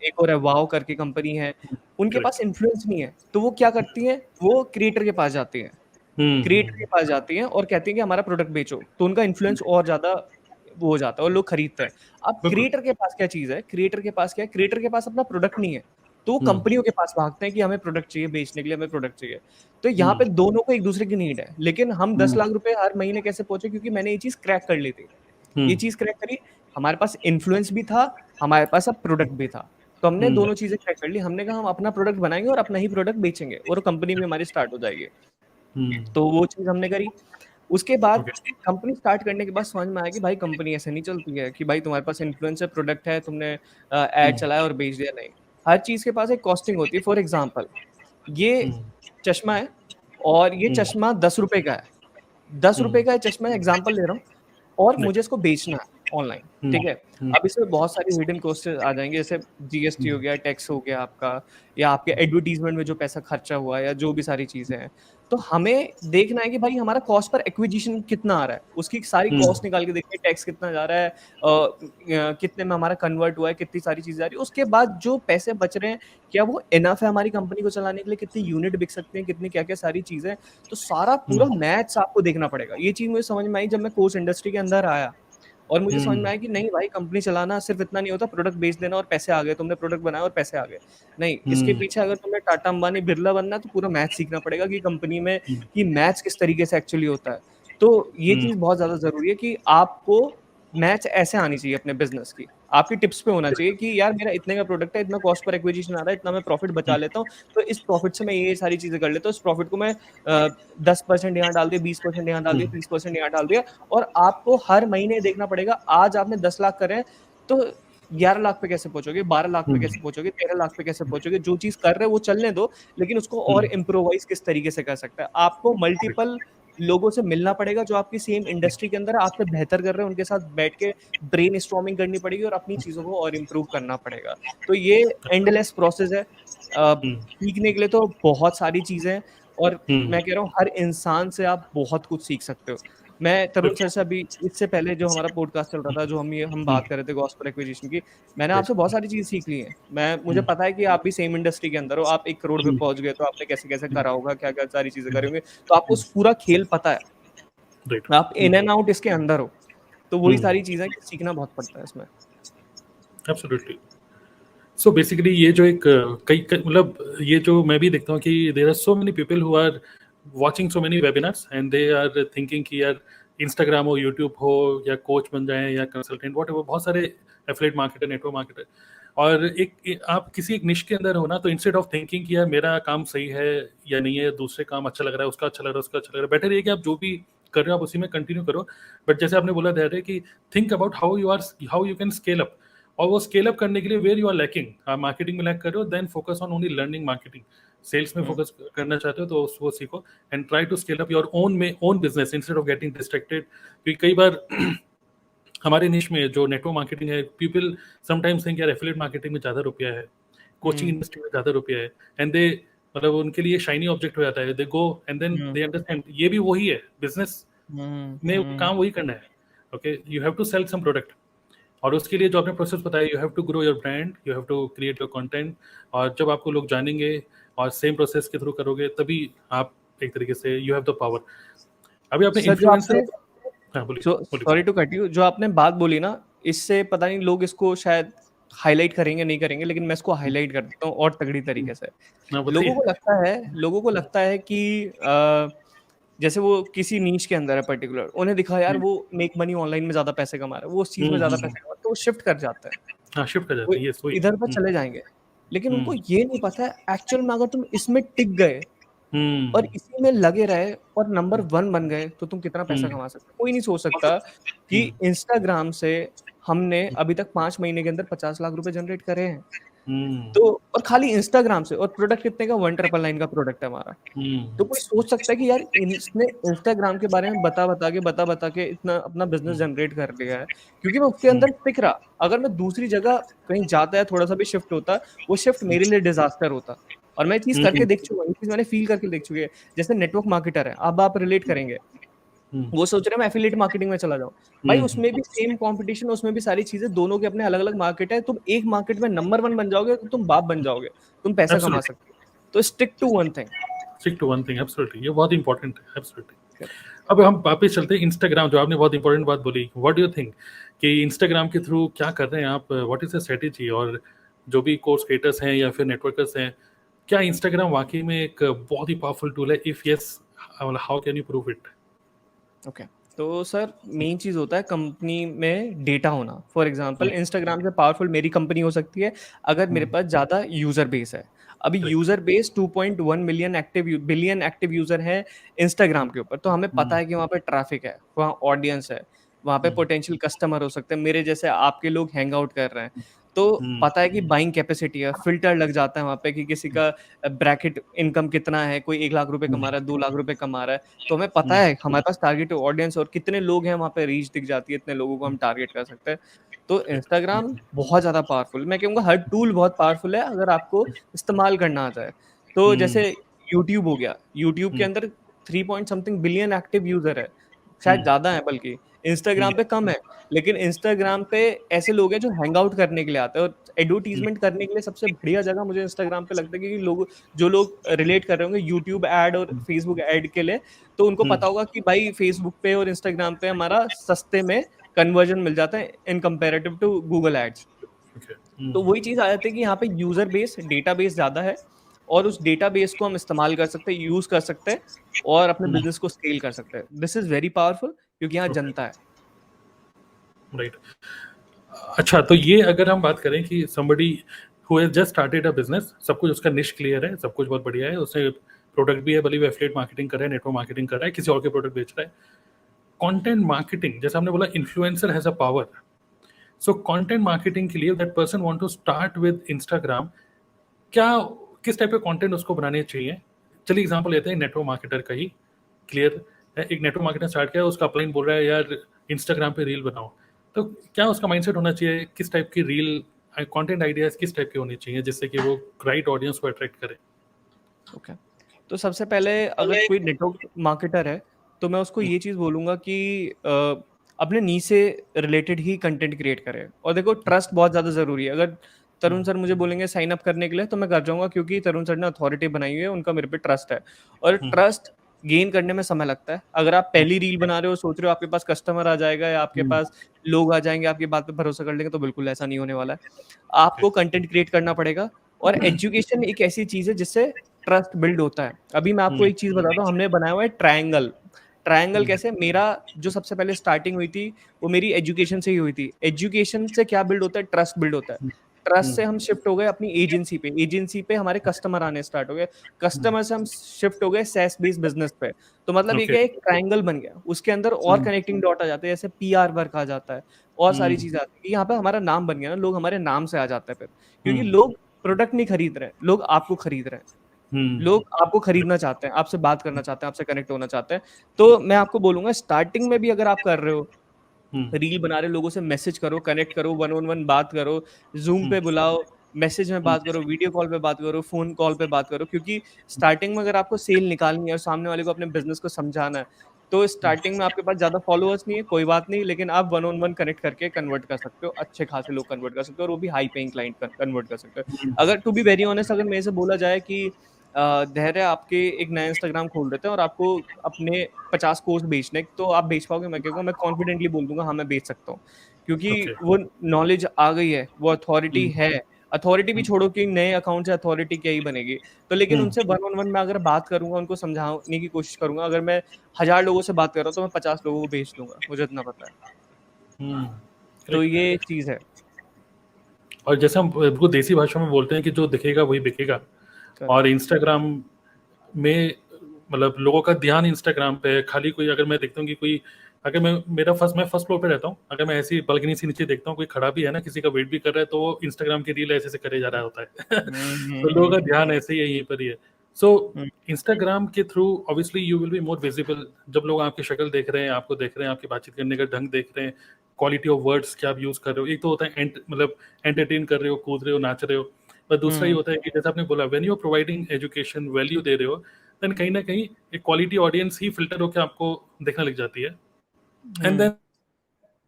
एक और है वाओ करके कंपनी है, उनके पास करेक्ट। इन्फ्लुएंस नहीं है, तो वो क्या करती हैं, वो क्रिएटर के पास जाती हैं। क्रिएटर के पास जाती हैं और कहती हैं कि हमारा प्रोडक्ट बेचो, तो उनका इन्फ्लुएंस और ज़्यादा वो हो जाता है और लोग खरीदते हैं। अब बिल्कुल। क्रिएटर के पास क्या चीज़ है, क्रिएटर के पास क्या है, क्रिएटर के पास अपना प्रोडक्ट नहीं है, तो वो हम्म, कंपनियों के पास भागते हैं कि हमें प्रोडक्ट चाहिए, बेचने के लिए हमें प्रोडक्ट चाहिए। तो यहाँ हम्म, पे दोनों को एक-दूसरे की नीड है, लेकिन हम 10 हम्म, लाख रुपए हर महीने कैसे पहुँचे, क्योंकि मैंने ये चीज़ क्रैक कर ली थी। ये हम्म, चीज़ क्रैक करी, हमारे पास इन्फ्लुएंस भी था, हमारे पास अब प्रोडक्ट भी था। तो हमने हम्म, दोनों चीज़ें क्रैक कर ली, हमने कहा हम अपना प्रोडक्ट बनाएँगे और अपना ही प्रोडक्ट बेचेंगे और कंपनी भी हमारी स्टार्ट हो जाएगी। हम्म, तो वो चीज़ हमने करी। उसके बाद ओके। कंपनी स्टार्ट करने के बाद समझ में आया कि भाई कंपनी ऐसे नहीं चलती है कि भाई तुम्हारे पास इन्फ्लुएंसर प्रोडक्ट है, तुमने ऐड हम्म, चलाया और बेच दिया, नहीं। हर चीज़ के पास एक कॉस्टिंग होती है। फॉर एग्ज़ाम्पल ये हम्म, चश्मा है और ये हम्म, चश्मा ₹10 का है। ₹10 हम्म, का ये चश्मा एग्ज़ाम्पल ले रहा हूँ और नहीं, मुझे इसको बेचना है ऑनलाइन, हम्म, ठीक है? हम्म, अब इसमें बहुत सारी हिडन कॉस्ट आ जाएँगे, जैसे जीएसटी हो हम्म, गया, टैक्स हो गया आपका या आपके एडवर्टाइज़मेंट में जो पैसा खर्चा हुआ है या जो भी सारी चीज़ें हैं। तो हमें देखना है कि भाई हमारा कॉस्ट पर एक्विजिशन कितना आ रहा है, उसकी सारी हम्म, कॉस्ट निकाल के देखनी है, टैक्स कितना जा रहा है, कितने में हमारा कन्वर्ट हुआ है, कितनी सारी चीज़ें आ रही है। उसके बाद जो पैसे बच रहे हैं, क्या वो इनफ है हमारी कंपनी को चलाने के लिए, कितनी यूनिट बिक सकते हैं, कितनी क्या-क्या सारी चीज़ें। तो सारा पूरा हम्म, मैथ्स आपको देखना पड़ेगा। ये चीज़ मुझे समझ में आई जब मैं कोर्स इंडस्ट्री के अंदर आया और मुझे समझ में हम्म, आया कि नहीं भाई कंपनी चलाना सिर्फ़ इतना नहीं होता, प्रोडक्ट बेच देना और पैसे आ गए, तुमने प्रोडक्ट बनाया और पैसे आ गए। नहीं, इसके हम्म, पीछे अगर तुम्हें टाटा, अंबानी, बिरला बनना है तो पूरा मैथ्स सीखना पड़ेगा कि कंपनी में हम्म, कि मैथ्स किस तरीके से एक्चुअली होता है। तो ये हम्म, चीज़ बहुत ज़्यादा ज़रूरी है कि आपको मैथ्स ऐसे आनी चाहिए अपने बिज़नेस की। आपकी टिप्स पे होना चाहिए कि यार मेरा इतने का प्रोडक्ट है, इतना कॉस्ट पर एक्विजिशन आ रहा है, इतना मैं प्रॉफिट बचा लेता हूँ, तो इस प्रॉफिट से मैं ये सारी चीज़ें कर लेता हूँ। इस प्रॉफिट को मैं 10% यहाँ डाल दिया, 20% यहाँ डाल दिया, हम्म, 30% यहाँ डाल दिया और आपको हर महीने देखना पड़ेगा, आज आपने 10 लाख करे हैं, तो 11 लाख पे कैसे पहुँचोगे, 12 लाख पे हम्म, कैसे पहुँचोगे, 13 लाख पे कैसे पहुँचोगे? जो चीज़ कर रहे हो वो चलने दो, लेकिन उसको और हम्म, इम्प्रोवाइज़ किस तरीके से कर सकते हैं। आपको मल्टीपल लोगों से मिलना पड़ेगा जो आपकी सेम इंडस्ट्री के अंदर है, आपसे बेहतर कर रहे हैं, उनके साथ बैठ के ब्रेनस्टॉर्मिंग करनी पड़ेगी और अपनी चीज़ों को और इम्प्रूव करना पड़ेगा। तो ये एंडलेस प्रोसेस है। सीखने के लिए तो बहुत सारी चीज़ें हैं और हम्म, मैं कह रहा हूँ हर इंसान से आप बहुत कुछ सीख सकते हो। मैं तरुण सर बिल्कुल। से अभी इससे पहले जो हमारा पॉडकास्ट चल रहा था, जो हम हम्म, बात कर रहे थे गॉस्पेल एक्विजिशन की, मैंने राइट। आपसे बहुत सारी चीज़ सीख ली हैं। मुझे हम्म, पता है कि आप भी सेम इंडस्ट्री के अंदर हो, आप 1 करोड़ पे हम्म, पहुँच गए तो आपने कैसे-कैसे हम्म, करा होगा, क्या-क्या सारी चीज़ें करी हम्म, होंगी, तो आपको हम्म, पूरा खेल पता है। राइट। आप इन हम्म, एंड आउट इसके अंदर हो। तो वही हम्म, सारी चीज़ें कि सीखना बहुत पड़ता है इसमें। एब्सोल्युटली। सो बेसिकली ये जो एक मतलब ये जो मैं भी देखता हूँ कि there are so many people who are watching so many webinars and they are thinking कि यार इंस्टाग्राम हो, यूट्यूब हो, या कोच बन जाए या कंसल्टेंट, वॉट एवर, बहुत सारे एफिलिएट मार्केटर, नेटवर्क मार्केटर, और आप किसी एक निश के अंदर हो ना, तो इंस्टेड ऑफ थिंकिंग कि यार मेरा काम सही है या नहीं है, दूसरे काम अच्छा लग रहा है, उसका अच्छा लग रहा है, उसका अच्छा लग रहा है, बेटर ये कि आप जो भी कर रहे हो आप उसी में कंटिन्यू करो। बट जैसे आपने बोला धैर्य कि think about how you can scale up, और वो स्केल अप करने के लिए वेयर यू आर लैकिंग, आप मार्केटिंग में लैक कर रहे हो, then focus on only learning marketing. Sales में हुँ, फोकस करना चाहते हो तो वो सीखो and try to scale up your own business instead of getting distracted. क्योंकि कई बार हमारे निश में जो नेटवर्क मार्केटिंग है, पीपल समटाइम्स थिंक यार एफिलिएट मार्केटिंग में ज़्यादा रुपया है, कोचिंग हुँ, इंडस्ट्री में ज़्यादा रुपया है, एंड दे मतलब उनके लिए शाइनी ऑब्जेक्ट हो जाता है, they go and then hmm, they understand ये भी वही है, बिजनेस हुँ, में हुँ, काम वही करना है। Okay, you have to sell some product, और उसके लिए जो आपने प्रोसेस बताया, you have to grow your brand, you have to create your content, और जब आपको लोग जानेंगे और सेम प्रोसेस के थ्रू करोगे तभी आप एक तरीके से यू हैव द पावर। अभी आपने सर जो इन्फ्लुएंसर, आपने हाँ बोलिए, जो बोलिए। सॉरी टू कट यू, जो आपने बात बोली ना, इससे पता नहीं लोग इसको शायद हाइलाइट करेंगे, नहीं करेंगे, लेकिन मैं इसको हाइलाइट कर देता हूँ और तगड़ी तरीके से। हाँ बताइए। लोगों को लगता है कि जैसे वो किसी नीश के अंदर है पर्टिकुलर, उन्हें दिखा यार वो मेक मनी ऑनलाइन में ज़्यादा पैसे कमा रहा है, वो उस चीज़ में ज़्यादा पैसे कमा रहा है, तो वो शिफ्ट कर जाता है। हाँ शिफ्ट कर वो जाते हैं, यस वही। इधर पर चले जाएँगे। लेकिन उनको ये नहीं पता है एक्चुअल में अगर तुम इसमें टिक गए और इसी में लगे रहे और नंबर 1 बन गए तो तुम कितना पैसा कमा सकते हो। कोई नहीं सोच सकता कि इंस्टाग्राम से हमने अभी तक 5 महीने के अंदर 50 लाख रुपए जनरेट करे हैं। तो और खाली इंस्टाग्राम से, और प्रोडक्ट कितने का, 1999 का प्रोडक्ट है हमारा। तो कोई सोच सकता है कि यार इसने इंस्टाग्राम के बारे में बता के इतना अपना बिजनेस जनरेट कर लिया है क्योंकि मैं उसके अंदर टिक रहा। अगर मैं दूसरी जगह कहीं जाता है, थोड़ा सा भी शिफ्ट होता, वो शिफ्ट मेरे लिए डिजास्टर होता। और मैं ये चीज करके देख चुका हूँ, ये चीज मैंने फील करके देख चुकी है। जैसे नेटवर्क मार्केटर है, अब आप रिलेट करेंगे, वो सोच रहे हैं मैं एफिलिएट मार्केटिंग में चला जाऊं। भाई उसमें भी सेम कंपटीशन, उसमें भी सारी चीजें, दोनों के अपने अलग अलग मार्केट है। तुम एक मार्केट में नंबर 1 बन जाओगे तो तुम बाप बन जाओगे, तुम पैसा कमा सकते हो। तो stick to one thing, absolutely, ये बहुत इंपॉर्टेंट है, एब्सोल्युटली। अब हम वापस चलते हैं इंस्टाग्राम, जो आपने बहुत इंपॉर्टेंट बात बोली। व्हाट डू यू थिंक कि इंस्टाग्राम के थ्रू क्या कर रहे हैं आप, व्हाट इज द स्ट्रेटेजी? और जो भी कोर्स क्रिएटर्स हैं या फिर नेटवर्कर्स हैं, क्या इंस्टाग्राम वाकई में एक बहुत ही पावरफुल टूल है? If yes, how can you prove it? Okay. तो सर मेन चीज होता है कंपनी में डेटा होना। फॉर एग्जांपल इंस्टाग्राम से पावरफुल मेरी कंपनी हो सकती है अगर मेरे पास ज्यादा यूजर बेस है। अभी user base 2.1 billion active user है इंस्टाग्राम के ऊपर, तो हमें पता है कि वहाँ पे ट्रैफिक है, वहाँ ऑडियंस है, वहाँ पे पोटेंशियल कस्टमर हो सकते हैं, मेरे जैसे आपके लोग हैंग आउट कर रहे हैं। तो पता है कि बाइंग कैपेसिटी है, फिल्टर लग जाता है वहाँ पे कि किसी का ब्रैकेट इनकम कितना है, कोई 1 लाख रुपए कमा रहा है, 2 लाख रुपए कमा रहा है। तो हमें पता है हमारे पास टारगेट ऑडियंस और कितने लोग हैं, वहाँ पे रीच दिख जाती है, इतने लोगों को हम टारगेट कर सकते हैं। तो इंस्टाग्राम बहुत ज़्यादा पावरफुल, मैं कहूँगा हर टूल बहुत पावरफुल है अगर आपको इस्तेमाल करना आ जाए। तो जैसे यूट्यूब हो गया, यूट्यूब के अंदर 3 point something billion active user है, शायद ज़्यादा है बल्कि, इंस्टाग्राम पे कम है। लेकिन इंस्टाग्राम पे ऐसे लोग हैं जो हैंग आउट करने के लिए आते हैं, और एडवर्टाइज़मेंट करने के लिए सबसे बढ़िया जगह मुझे इंस्टाग्राम पे लगता है कि जो लोग रिलेट कर रहे होंगे यूट्यूब ऐड और फेसबुक ऐड के लिए, तो उनको पता होगा कि भाई फेसबुक पे और इंस्टाग्राम पे हमारा सस्ते में कन्वर्जन मिल जाता है इन कंपैरेटिव टू गूगल एड्स। तो वही चीज आ जाती है कि यहाँ पे यूजर बेस, डेटा बेस ज्यादा है, और उस डेटा बेस को हम इस्तेमाल कर सकते हैं, यूज कर सकते हैं, और अपने बिजनेस को स्केल कर सकते हैं। दिस इज वेरी पावरफुल क्योंकि यहाँ जनता है। राइट। अच्छा, तो ये अगर हम बात करें कि somebody who has just started a business, सब कुछ उसका निश क्लियर है, सब कुछ बहुत बढ़िया है, उसने प्रोडक्ट भी है, भले वो एफिलिएट मार्केटिंग कर रहा है, नेटवर्क मार्केटिंग कर रहा है, किसी और के प्रोडक्ट बेच रहा है, कंटेंट मार्केटिंग, जैसे हमने बोला influencer has a power. So content marketing के लिए that person want to start with Instagram, क्या किस टाइप के कंटेंट उसको बनाने चाहिए? चलिए एग्जांपल लेते हैं नेटवर्क मार्केटर का ही, क्लियर है, एक नेटवर्क मार्केटर स्टार्ट किया, उसका अपलाइन बोल रहा है यार इंस्टाग्राम पे रील बनाओ, तो क्या उसका माइंडसेट होना चाहिए? किस टाइप की रील, कंटेंट आइडियाज किस टाइप के होने चाहिए जिससे कि वो राइट ऑडियंस को अट्रैक्ट करे? ओके। तो सबसे पहले अगर कोई नेटवर्क मार्केटर है तो मैं उसको ये चीज़ बोलूँगा कि अपने नी से रिलेटेड ही कंटेंट क्रिएट करे। और देखो ट्रस्ट बहुत ज़्यादा ज़रूरी है। अगर तरुण सर मुझे बोलेंगे साइन अप करने के लिए तो मैं कर जाऊँगा क्योंकि तरुण सर ने अथॉरिटी बनाई हुई है, उनका मेरे पे ट्रस्ट है। और ट्रस्ट गेन करने में समय लगता है। अगर आप पहली रील बना रहे हो, सोच रहे हो आपके पास कस्टमर आ जाएगा या आपके पास लोग आ जाएंगे, आपकी बात पे भरोसा कर लेंगे, तो बिल्कुल ऐसा नहीं होने वाला है। आपको कंटेंट क्रिएट करना पड़ेगा। और एजुकेशन एक ऐसी चीज़ है जिससे ट्रस्ट बिल्ड होता है। अभी मैं आपको एक चीज़ बताता हूँ, हमने बनाया हुआ है ट्रायंगल। ट्रायंगल कैसे, मेरा जो सबसे पहले स्टार्टिंग हुई थी वो मेरी एजुकेशन से ही हुई थी। एजुकेशन से क्या बिल्ड होता है, ट्रस्ट बिल्ड होता है। ट्रस्ट से हम शिफ्ट हो गए अपनी एजेंसी पे, एजेंसी पे हमारे कस्टमर आने स्टार्ट हो गए, कस्टमर से हम शिफ्ट हो गए सैस बेस्ड बिजनेस पे। तो मतलब ये ओके। क्या, एक ट्रायंगल बन गया, उसके अंदर और कनेक्टिंग डॉट आ जाते हैं, जैसे पीआर वर्क आ जाता है, और सारी चीजें आती है। यहाँ पे हमारा नाम बन गया ना, लोग हमारे नाम से आ जाते हैं फिर, क्योंकि लोग प्रोडक्ट नहीं खरीद रहे हैं, लोग आपको खरीद रहे हैं। लोग आपको खरीदना चाहते हैं, आपसे बात करना चाहते हैं, आपसे कनेक्ट होना चाहते हैं। तो मैं आपको बोलूंगा स्टार्टिंग में भी अगर आप कर रहे हो, रील बना रहे हो, लोगों से मैसेज करो, कनेक्ट करो, वन ऑन वन बात करो, जूम पे बुलाओ, मैसेज में बात करो, वीडियो कॉल पे बात करो, फोन कॉल पे बात करो। क्योंकि स्टार्टिंग में अगर आपको सेल निकालनी है और सामने वाले को अपने बिजनेस को समझाना है, तो स्टार्टिंग में आपके पास ज्यादा फॉलोअर्स नहीं है, कोई बात नहीं, लेकिन आप वन ऑन वन कनेक्ट करके कन्वर्ट कर सकते हो, अच्छे खासे लोग कन्वर्ट कर सकते हो, और वो भी हाई पेइंग क्लाइंट कन्वर्ट कर सकते हो। अगर टू बी वेरी ऑनेस्ट, अगर मेरे से बोला जाए कि धैर्य आपके एक नया इंस्टाग्राम खोल देते हैं और आपको अपने 50 कोर्स बेचने, तो आप बेच पाओगे? मैं कहूँगा, मैं कॉन्फिडेंटली बोल दूंगा हाँ मैं बेच सकता हूँ, क्योंकि ओके। वो नॉलेज आ गई है, वो अथॉरिटी है। अथॉरिटी भी छोड़ो कि नए अकाउंट से अथॉरिटी क्या ही बनेगी, तो लेकिन उनसे वन ऑन वन में अगर बात करूंगा, उनको समझाने की कोशिश करूंगा, अगर मैं 1000 लोगों से बात कर रहा हूँ तो मैं 50 लोगों को बेच दूंगा, मुझे इतना पता है। तो करेक्ट। ये चीज है। और जैसे हम बिल्कुल देसी भाषा में बोलते हैं कि जो दिखेगा वही बिकेगा, और करेक्ट। इंस्टाग्राम में मतलब लोगों का ध्यान इंस्टाग्राम पे है। खाली कोई अगर मैं देखता हूँ कि कोई, अगर मैं फर्स्ट फ्लोर पे रहता हूँ, अगर मैं ऐसी बालकनी से नीचे देखता हूँ कोई खड़ा भी है ना, किसी का वेट भी कर रहा है, तो वो इंस्टाग्राम की रील ऐसे ऐसे करे जा रहा होता है तो लोगों का ध्यान ऐसे ही है, यहीं पर ही है। सो इंस्टाग्राम के through obviously you will be more visible. जब लोग आपकी शक्ल देख रहे हैं, आपको देख रहे हैं, आपकी बातचीत करने का ढंग देख रहे हैं, क्वालिटी ऑफ वर्ड्स क्या आप यूज कर रहे हो। एक तो होता है मतलब एंटरटेन कर रहे हो, कूद रहे हो, नाच रहे हो, पर दूसरा ये होता है कि जैसे आपने बोला, when you are providing education, value दे रहे हो, देन कहीं ना कहीं एक क्वालिटी ऑडियंस ही फिल्टर होकर आपको देखने लग जाती है, and then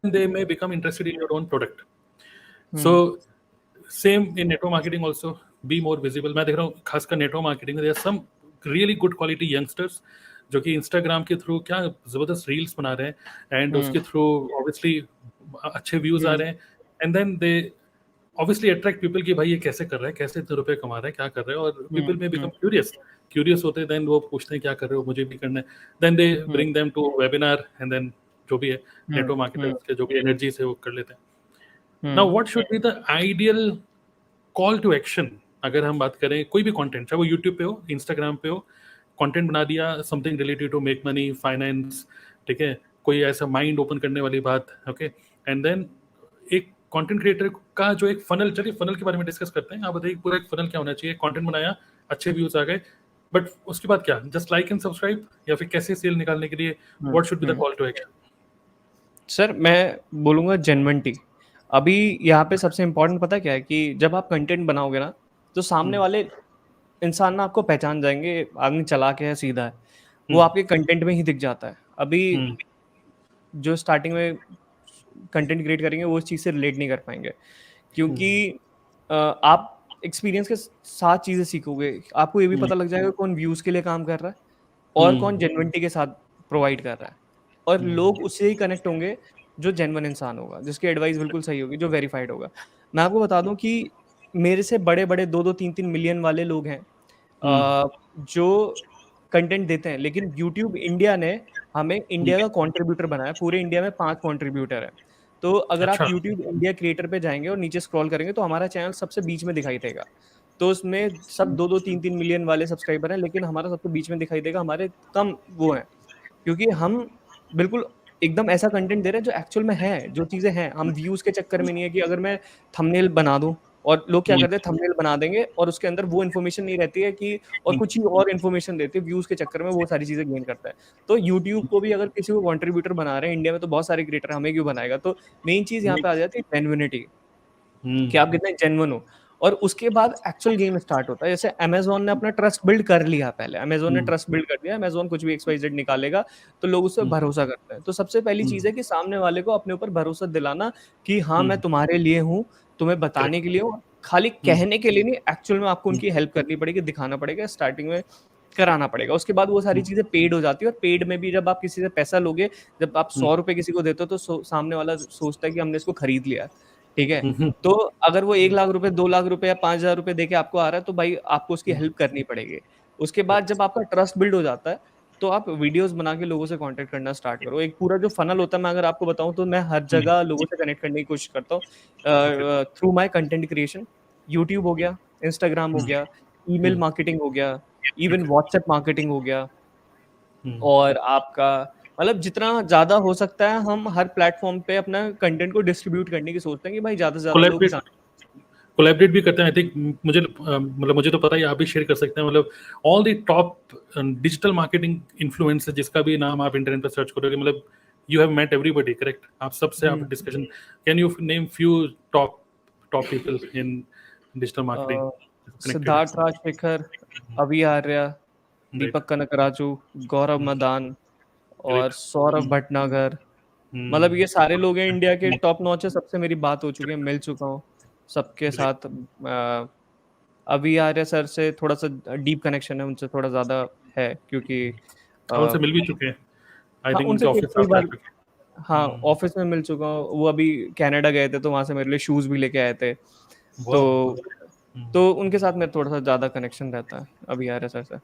they may become interested in your own product. So same in network marketing also, be more visible. मैं देख रहा हूँ खासकर नेटवर्क मार्केटिंग में, some really good quality youngsters जो कि इंस्टाग्राम के थ्रू क्या जबरदस्त रील्स बना रहे हैं, एंड उसके थ्रू ऑब्वियसली अच्छे व्यूज आ रहे हैं, and then they obviously attract people कि भाई ये कैसे कर रहा है, कैसे इतने रुपए कमा रहा है, क्या कर रहे हैं, और पीपल में बिकम क्यूरियस होते हैं, देन वो पूछते हैं क्या कर रहे हो, मुझे भी करना है, then they bring them to webinar, and then जो भी है नेटवर्क मार्केटर्स के जो भी एनर्जी से वो कर लेते हैं। Now what should be the ideal call to action? अगर हम बात करें कोई भी कंटेंट, चाहे वो यूट्यूब पे हो, इंस्टाग्राम पे हो, कंटेंट बना दिया something related to make money, finance, ठीक है, कोई ऐसा माइंड ओपन करने वाली बात, ओके, एंड देन एक कंटेंट क्रिएटर का जो एक फनल, चलिए फनल के बारे में डिस्कस करते हैं। आप बताइए पूरा एक फनल क्या होना चाहिए? कंटेंट बनाया, अच्छे व्यूज आ गए, बट उसके बाद क्या? जस्ट लाइक एंड सब्सक्राइब, या फिर कैसे सेल निकालने के लिए what should be the call to action? Sir मैं बोलूँगा जेन्युइनिटी। अभी यहाँ पे सबसे इम्पोर्टेंट पता क्या है कि जब आप कंटेंट बनाओगे ना, तो सामने वाले इंसान ना आपको पहचान जाएँगे, आदमी चालाक है, सीधा है। वो आपके कंटेंट में ही दिख जाता है। अभी जो स्टार्टिंग में कंटेंट क्रिएट करेंगे, वो उस चीज़ से रिलेट नहीं कर पाएँगे। क्योंकि आप एक्सपीरियंस के साथ चीज़ें सीखोगे। आपको ये भी पता लग जाएगा कौन व्यूज़ के लिए काम कर रहा है और कौन जेन्युइनिटी के साथ प्रोवाइड कर रहा है। और लोग उससे ही कनेक्ट होंगे जो जेन्युइन इंसान होगा, जिसकी एडवाइस बिल्कुल सही होगी, जो वेरिफाइड होगा। मैं आपको बता दूँ कि मेरे से बड़े-बड़े 2-2 3-3 मिलियन वाले लोग हैं जो कंटेंट देते हैं, लेकिन यूट्यूब इंडिया ने हमें इंडिया का कंट्रीब्यूटर बनाया। पूरे इंडिया में 5 कंट्रीब्यूटर हैं। तो अगर आप अच्छा। यूट्यूब इंडिया क्रिएटर पे जाएँगे और नीचे स्क्रॉल करेंगे तो हमारा चैनल सबसे बीच में दिखाई देगा। तो उसमें सब 2-2 3-3 मिलियन वाले सब्सक्राइबर हैं, लेकिन हमारा सबसे बीच में दिखाई देगा, हमारे कम वो हैं। क्योंकि हम बिल्कुल एकदम ऐसा कंटेंट दे रहे हैं जो एक्चुअल में है, जो चीज़ें हैं। हम व्यूज़ के चक्कर में नहीं है कि अगर मैं थंबनेल बना दूँ और लोग क्या करते हैं थंबनेल बना देंगे और उसके अंदर वो इन्फॉर्मेशन नहीं रहती है कि और कुछ ही और इन्फॉर्मेशन देते हैं, व्यूज़ के चक्कर में वो सारी चीज़ें गेन करता है। तो यूट्यूब को भी अगर किसी को कंट्रीब्यूटर बना रहे हैं, इंडिया में तो बहुत सारे क्रिएटर, हमें क्यों बनाएगा? तो मेन चीज़ यहाँ पे आ जाती है जेन्युइनिटी। कि आप कितने जेन्युइन हो और उसके बाद एक्चुअल गेम स्टार्ट होता है। जैसे अमेज़न ने अपना ट्रस्ट बिल्ड कर लिया पहले, अमेज़न ने ट्रस्ट बिल्ड कर दिया, अमेज़न कुछ भी XYZ निकालेगा, तो लोग उस पे भरोसा करते हैं। तो सबसे पहली चीज़ है कि सामने वाले को अपने ऊपर भरोसा दिलाना कि हाँ, मैं तुम्हारे लिए हूँ, तुम्हें बताने के लिए हूँ, खाली कहने के लिए नहीं, एक्चुअल में आपको उनकी हेल्प करनी पड़ेगी, दिखाना पड़ेगा, स्टार्टिंग में कराना पड़ेगा। उसके बाद वो सारी चीज़ें पेड हो जाती है और पेड में भी जब आप किसी से पैसा लोगे, जब आप ₹100 किसी को देते हो, तो सामने वाला सोचता है कि हमने इसको खरीद लिया, ठीक है? तो अगर वो 1 लाख रुपए, 2 लाख रुपए या 5,000 रुपए देके आपको आ रहा है, तो भाई आपको उसकी हेल्प करनी पड़ेगी। उसके बाद जब आपका ट्रस्ट बिल्ड हो जाता है, तो आप वीडियोज़ बना के लोगों से कॉन्टैक्ट करना स्टार्ट करो। एक पूरा जो फ़नल होता है, मैं अगर आपको बताऊँ तो मैं हर जगह लोगों से कनेक्ट करने की कोशिश करता हूँ through my content creation. YouTube हो गया, इंस्टाग्राम हो गया, ईमेल मार्केटिंग हो गया, इवन व्हाट्सएप मार्केटिंग हो गया। और आपका मतलब जितना ज़्यादा हो सकता है हम हर प्लेटफ़ॉर्म पे अपना कंटेंट को डिस्ट्रीब्यूट करने की सोचते हैं कि भाई ज़्यादा से ज़्यादा लोग कोलैबोरेट जानें। कोलैबोरेट भी करते हैं। आई थिंक मुझे मतलब मुझे तो पता ही, आप भी शेयर कर सकते हैं। मतलब all the top digital marketing influencer, जिसका भी नाम आप इंटरनेट पर सर्च करोगे, मतलब you have met everybody, correct? आप सबसे आप hmm. Discussion, can you name few top top people in digital marketing uh, connected? Siddharth Rajshekhar, Abhi Arya, right. Deepak Kanakraju, Gaurav Madan और ग्रेट। सौरभ भटनागर। मतलब ये सारे लोग हैं इंडिया के टॉप नॉच है, सबसे मेरी बात हो चुकी है, मिल चुका हूँ सबके ग्रेट। साथ। अभि आर्या सर से थोड़ा-सा डीप कनेक्शन है, उनसे थोड़ा ज़्यादा है क्योंकि हम उनसे अ, मिल भी चुके हैं। आई हाँ, थिंक उनसे उनके ऑफिस कई आप जा बार चुके हाँ, हैं। ऑफ़िस में मिल चुका हूँ। वो अभी कनाडा गए थे, तो वहाँ से मेरे लिए शूज़ भी लेके आए थे। वाह। तो उनके साथ मेरा थोड़ा-सा ज़्यादा कनेक्शन रहता है, अभी आर्या सर से।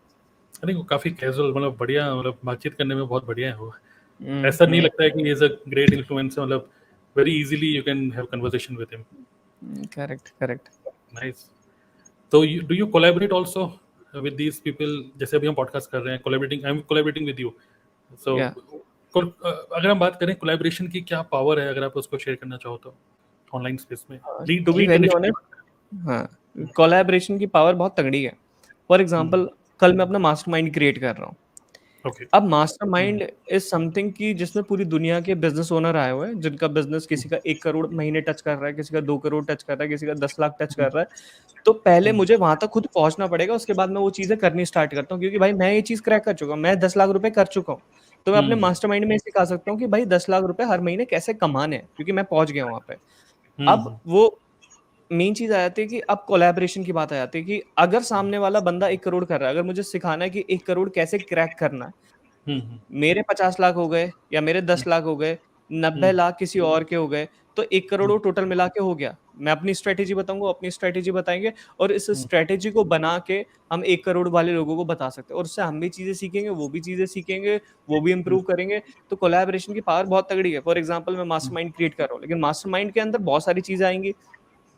नहीं, वो काफी कैजुअल, मतलब बढ़िया, मतलब बातचीत करने में बहुत बढ़िया है वो। हुँ, ऐसा नहीं हुँ। लगता है कि he is a great influencer, मतलब very easily you can have conversation with him. Correct, correct. Nice. तो do you collaborate also with these people? जैसे अभी हम पॉडकास्ट कर रहे हैं, collaborating, I am collaborating with you. So या अगर हम बात करें कोलैबोरेशन की क्या पावर है, अगर आप उसको शेयर करना चाहो तो, ऑनलाइन स्पेस में, lead to be lead very generation की ऑनेस्ट, बात हाँ, करें। कोलैबोरेशन की पावर बहुत तगड़ी है। फॉर हम्म, एग्जांपल, कल मैं अपना मास्टरमाइंड क्रिएट कर रहा हूँ। ओके। अब मास्टरमाइंड इज समथिंग कि जिसमें पूरी दुनिया के बिजनेस ओनर आए हुए हैं, जिनका बिजनेस किसी का 1 करोड़ महीने टच कर रहा है, किसी का 2 करोड़ टच कर रहा है, किसी का 10 लाख टच कर रहा है। तो पहले मुझे वहां तक खुद पहुंचना पड़ेगा, उसके बाद मैं वो चीजें करनी स्टार्ट करता हूँ, क्योंकि भाई मैं ये चीज क्रैक कर चुका हूँ, मैं 10 लाख रुपए कर चुका हूँ। तो मैं अपने मास्टरमाइंड में सिखा सकता हूँ कि भाई 10 लाख रुपए हर महीने कैसे कमाने हैं, क्योंकि मैं पहुंच गया हूँ वहां पे। अब वो मेन चीज आ जाती है कि अब कोलैबोरेशन की बात आ जाती है कि अगर सामने वाला बंदा 1 करोड़ कर रहा है, अगर मुझे सिखाना है कि 1 करोड़ कैसे क्रैक करना है, मेरे 50 लाख हो गए या मेरे 10 लाख हो गए, 90 लाख किसी और के हो गए, तो 1 करोड़ वो टोटल मिला के हो गया। मैं अपनी स्ट्रेटेजी बताऊंगा, अपनी स्ट्रेटेजी बताएंगे, और इस स्ट्रेटेजी को बना के हम 1 करोड़ वाले लोगों को बता सकते हैं, और उससे हम भी चीजें सीखेंगे, वो भी चीजें सीखेंगे, वो भी इंप्रूव करेंगे। तो कोलैबोरेशन की पावर बहुत तगड़ी है। फॉर एग्जाम्पल, मैं मास्टरमाइंड क्रिएट कर रहा हूँ, लेकिन मास्टरमाइंड के अंदर बहुत सारी चीजें आएंगी।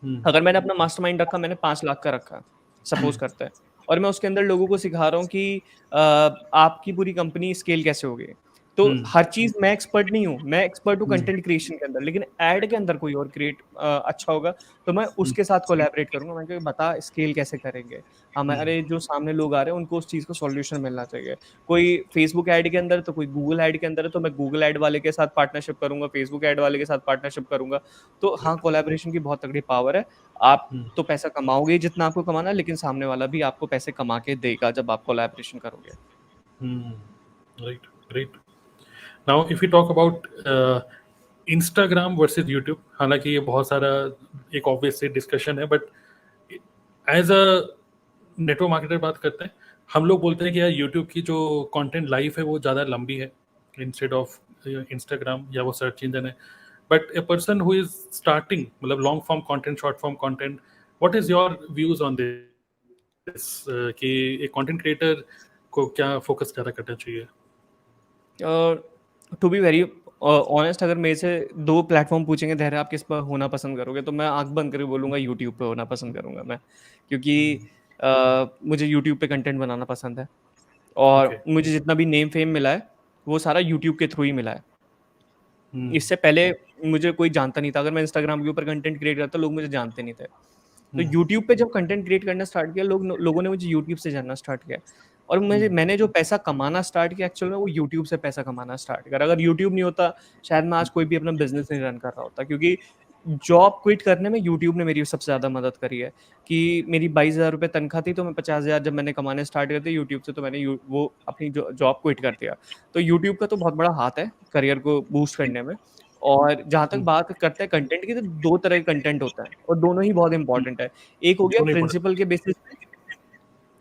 अगर मैंने अपना मास्टरमाइंड रखा, मैंने 5 लाख का रखा, सपोज करते हैं, और मैं उसके अंदर लोगों को सिखा रहा हूँ कि आपकी पूरी कंपनी स्केल कैसे होगी। तो हर चीज मैं एक्सपर्ट नहीं हूँ, मैं एक्सपर्ट हूँ कंटेंट क्रिएशन के अंदर, लेकिन एड के अंदर कोई और क्रिएट अच्छा होगा, तो मैं उसके साथ कोलैबोरेट करूंगा। मैं कहा, बता स्केल कैसे करेंगे, हमारे जो सामने लोग आ रहे हैं उनको उस चीज को सॉल्यूशन मिलना चाहिए। कोई फेसबुक ऐड के अंदर, तो कोई गूगल ऐड के अंदर है, तो मैं गूगल ऐड वाले के साथ पार्टनरशिप करूंगा, फेसबुक ऐड वाले के साथ पार्टनरशिप करूंगा। तो हाँ, कोलैबोरेशन की बहुत तगड़ी पावर है। आप तो पैसा कमाओगे ही जितना आपको कमाना है, लेकिन सामने वाला भी आपको पैसे कमा के देगा जब आप कोलैबोरेशन करोगे। Right, great. Now if you talk about Instagram versus YouTube, हालांकि ये बहुत सारा एक ऑब्वियस से डिस्कशन है, but as a network marketer बात करते हैं, हम लोग बोलते हैं कि यार यूट्यूब की जो कंटेंट लाइफ है वो ज़्यादा लंबी है इंस्टेड ऑफ इंस्टाग्राम, या वो सर्च इंजन है। But a person who is starting, मतलब long form content, short form content, what is your views on this, कि एक कंटेंट क्रिएटर को क्या फोकस ज़्यादा करना चाहिए? टू बी वेरी ऑनेस्ट, अगर मेरे से दो प्लेटफॉर्म पूछेंगे, धैर्य आप किस पर होना पसंद करोगे, तो मैं आंख बंद करके बोलूंगा यूट्यूब पे होना पसंद करूंगा मैं। क्योंकि मुझे यूट्यूब पे कंटेंट बनाना पसंद है, ओके। और मुझे जितना भी नेम फेम मिला है वो सारा यूट्यूब के थ्रू ही मिला है। इससे पहले मुझे कोई जानता नहीं था। अगर मैं इंस्टाग्राम के ऊपर कंटेंट क्रिएट करता, लोग मुझे जानते नहीं थे। तो यूट्यूब पे जब कंटेंट क्रिएट करना स्टार्ट किया, लोगों ने मुझे यूट्यूब से जानना स्टार्ट किया, और मैंने जो पैसा कमाना स्टार्ट किया एक्चुअल में, वो यूट्यूब से पैसा कमाना स्टार्ट किया। अगर यूट्यूब नहीं होता, शायद मैं आज कोई भी अपना बिजनेस नहीं रन कर रहा होता, क्योंकि जॉब क्विट करने में यूट्यूब ने मेरी सबसे ज़्यादा मदद करी है। कि मेरी 22,000 रुपये तनख्वाह थी, तो मैं 50,000 जब मैंने कमाने स्टार्ट कर दिया यूट्यूब से, तो मैंने वो अपनी जॉब क्विट कर दिया। तो यूट्यूब का तो बहुत बड़ा हाथ है करियर को बूस्ट करने में। और जहाँ तक बात करते हैं कंटेंट की, तो दो तरह के कंटेंट होता है, और दोनों ही बहुत इंपॉर्टेंट है। एक हो गया दोनों प्रिंसिपल के बेसिस पे,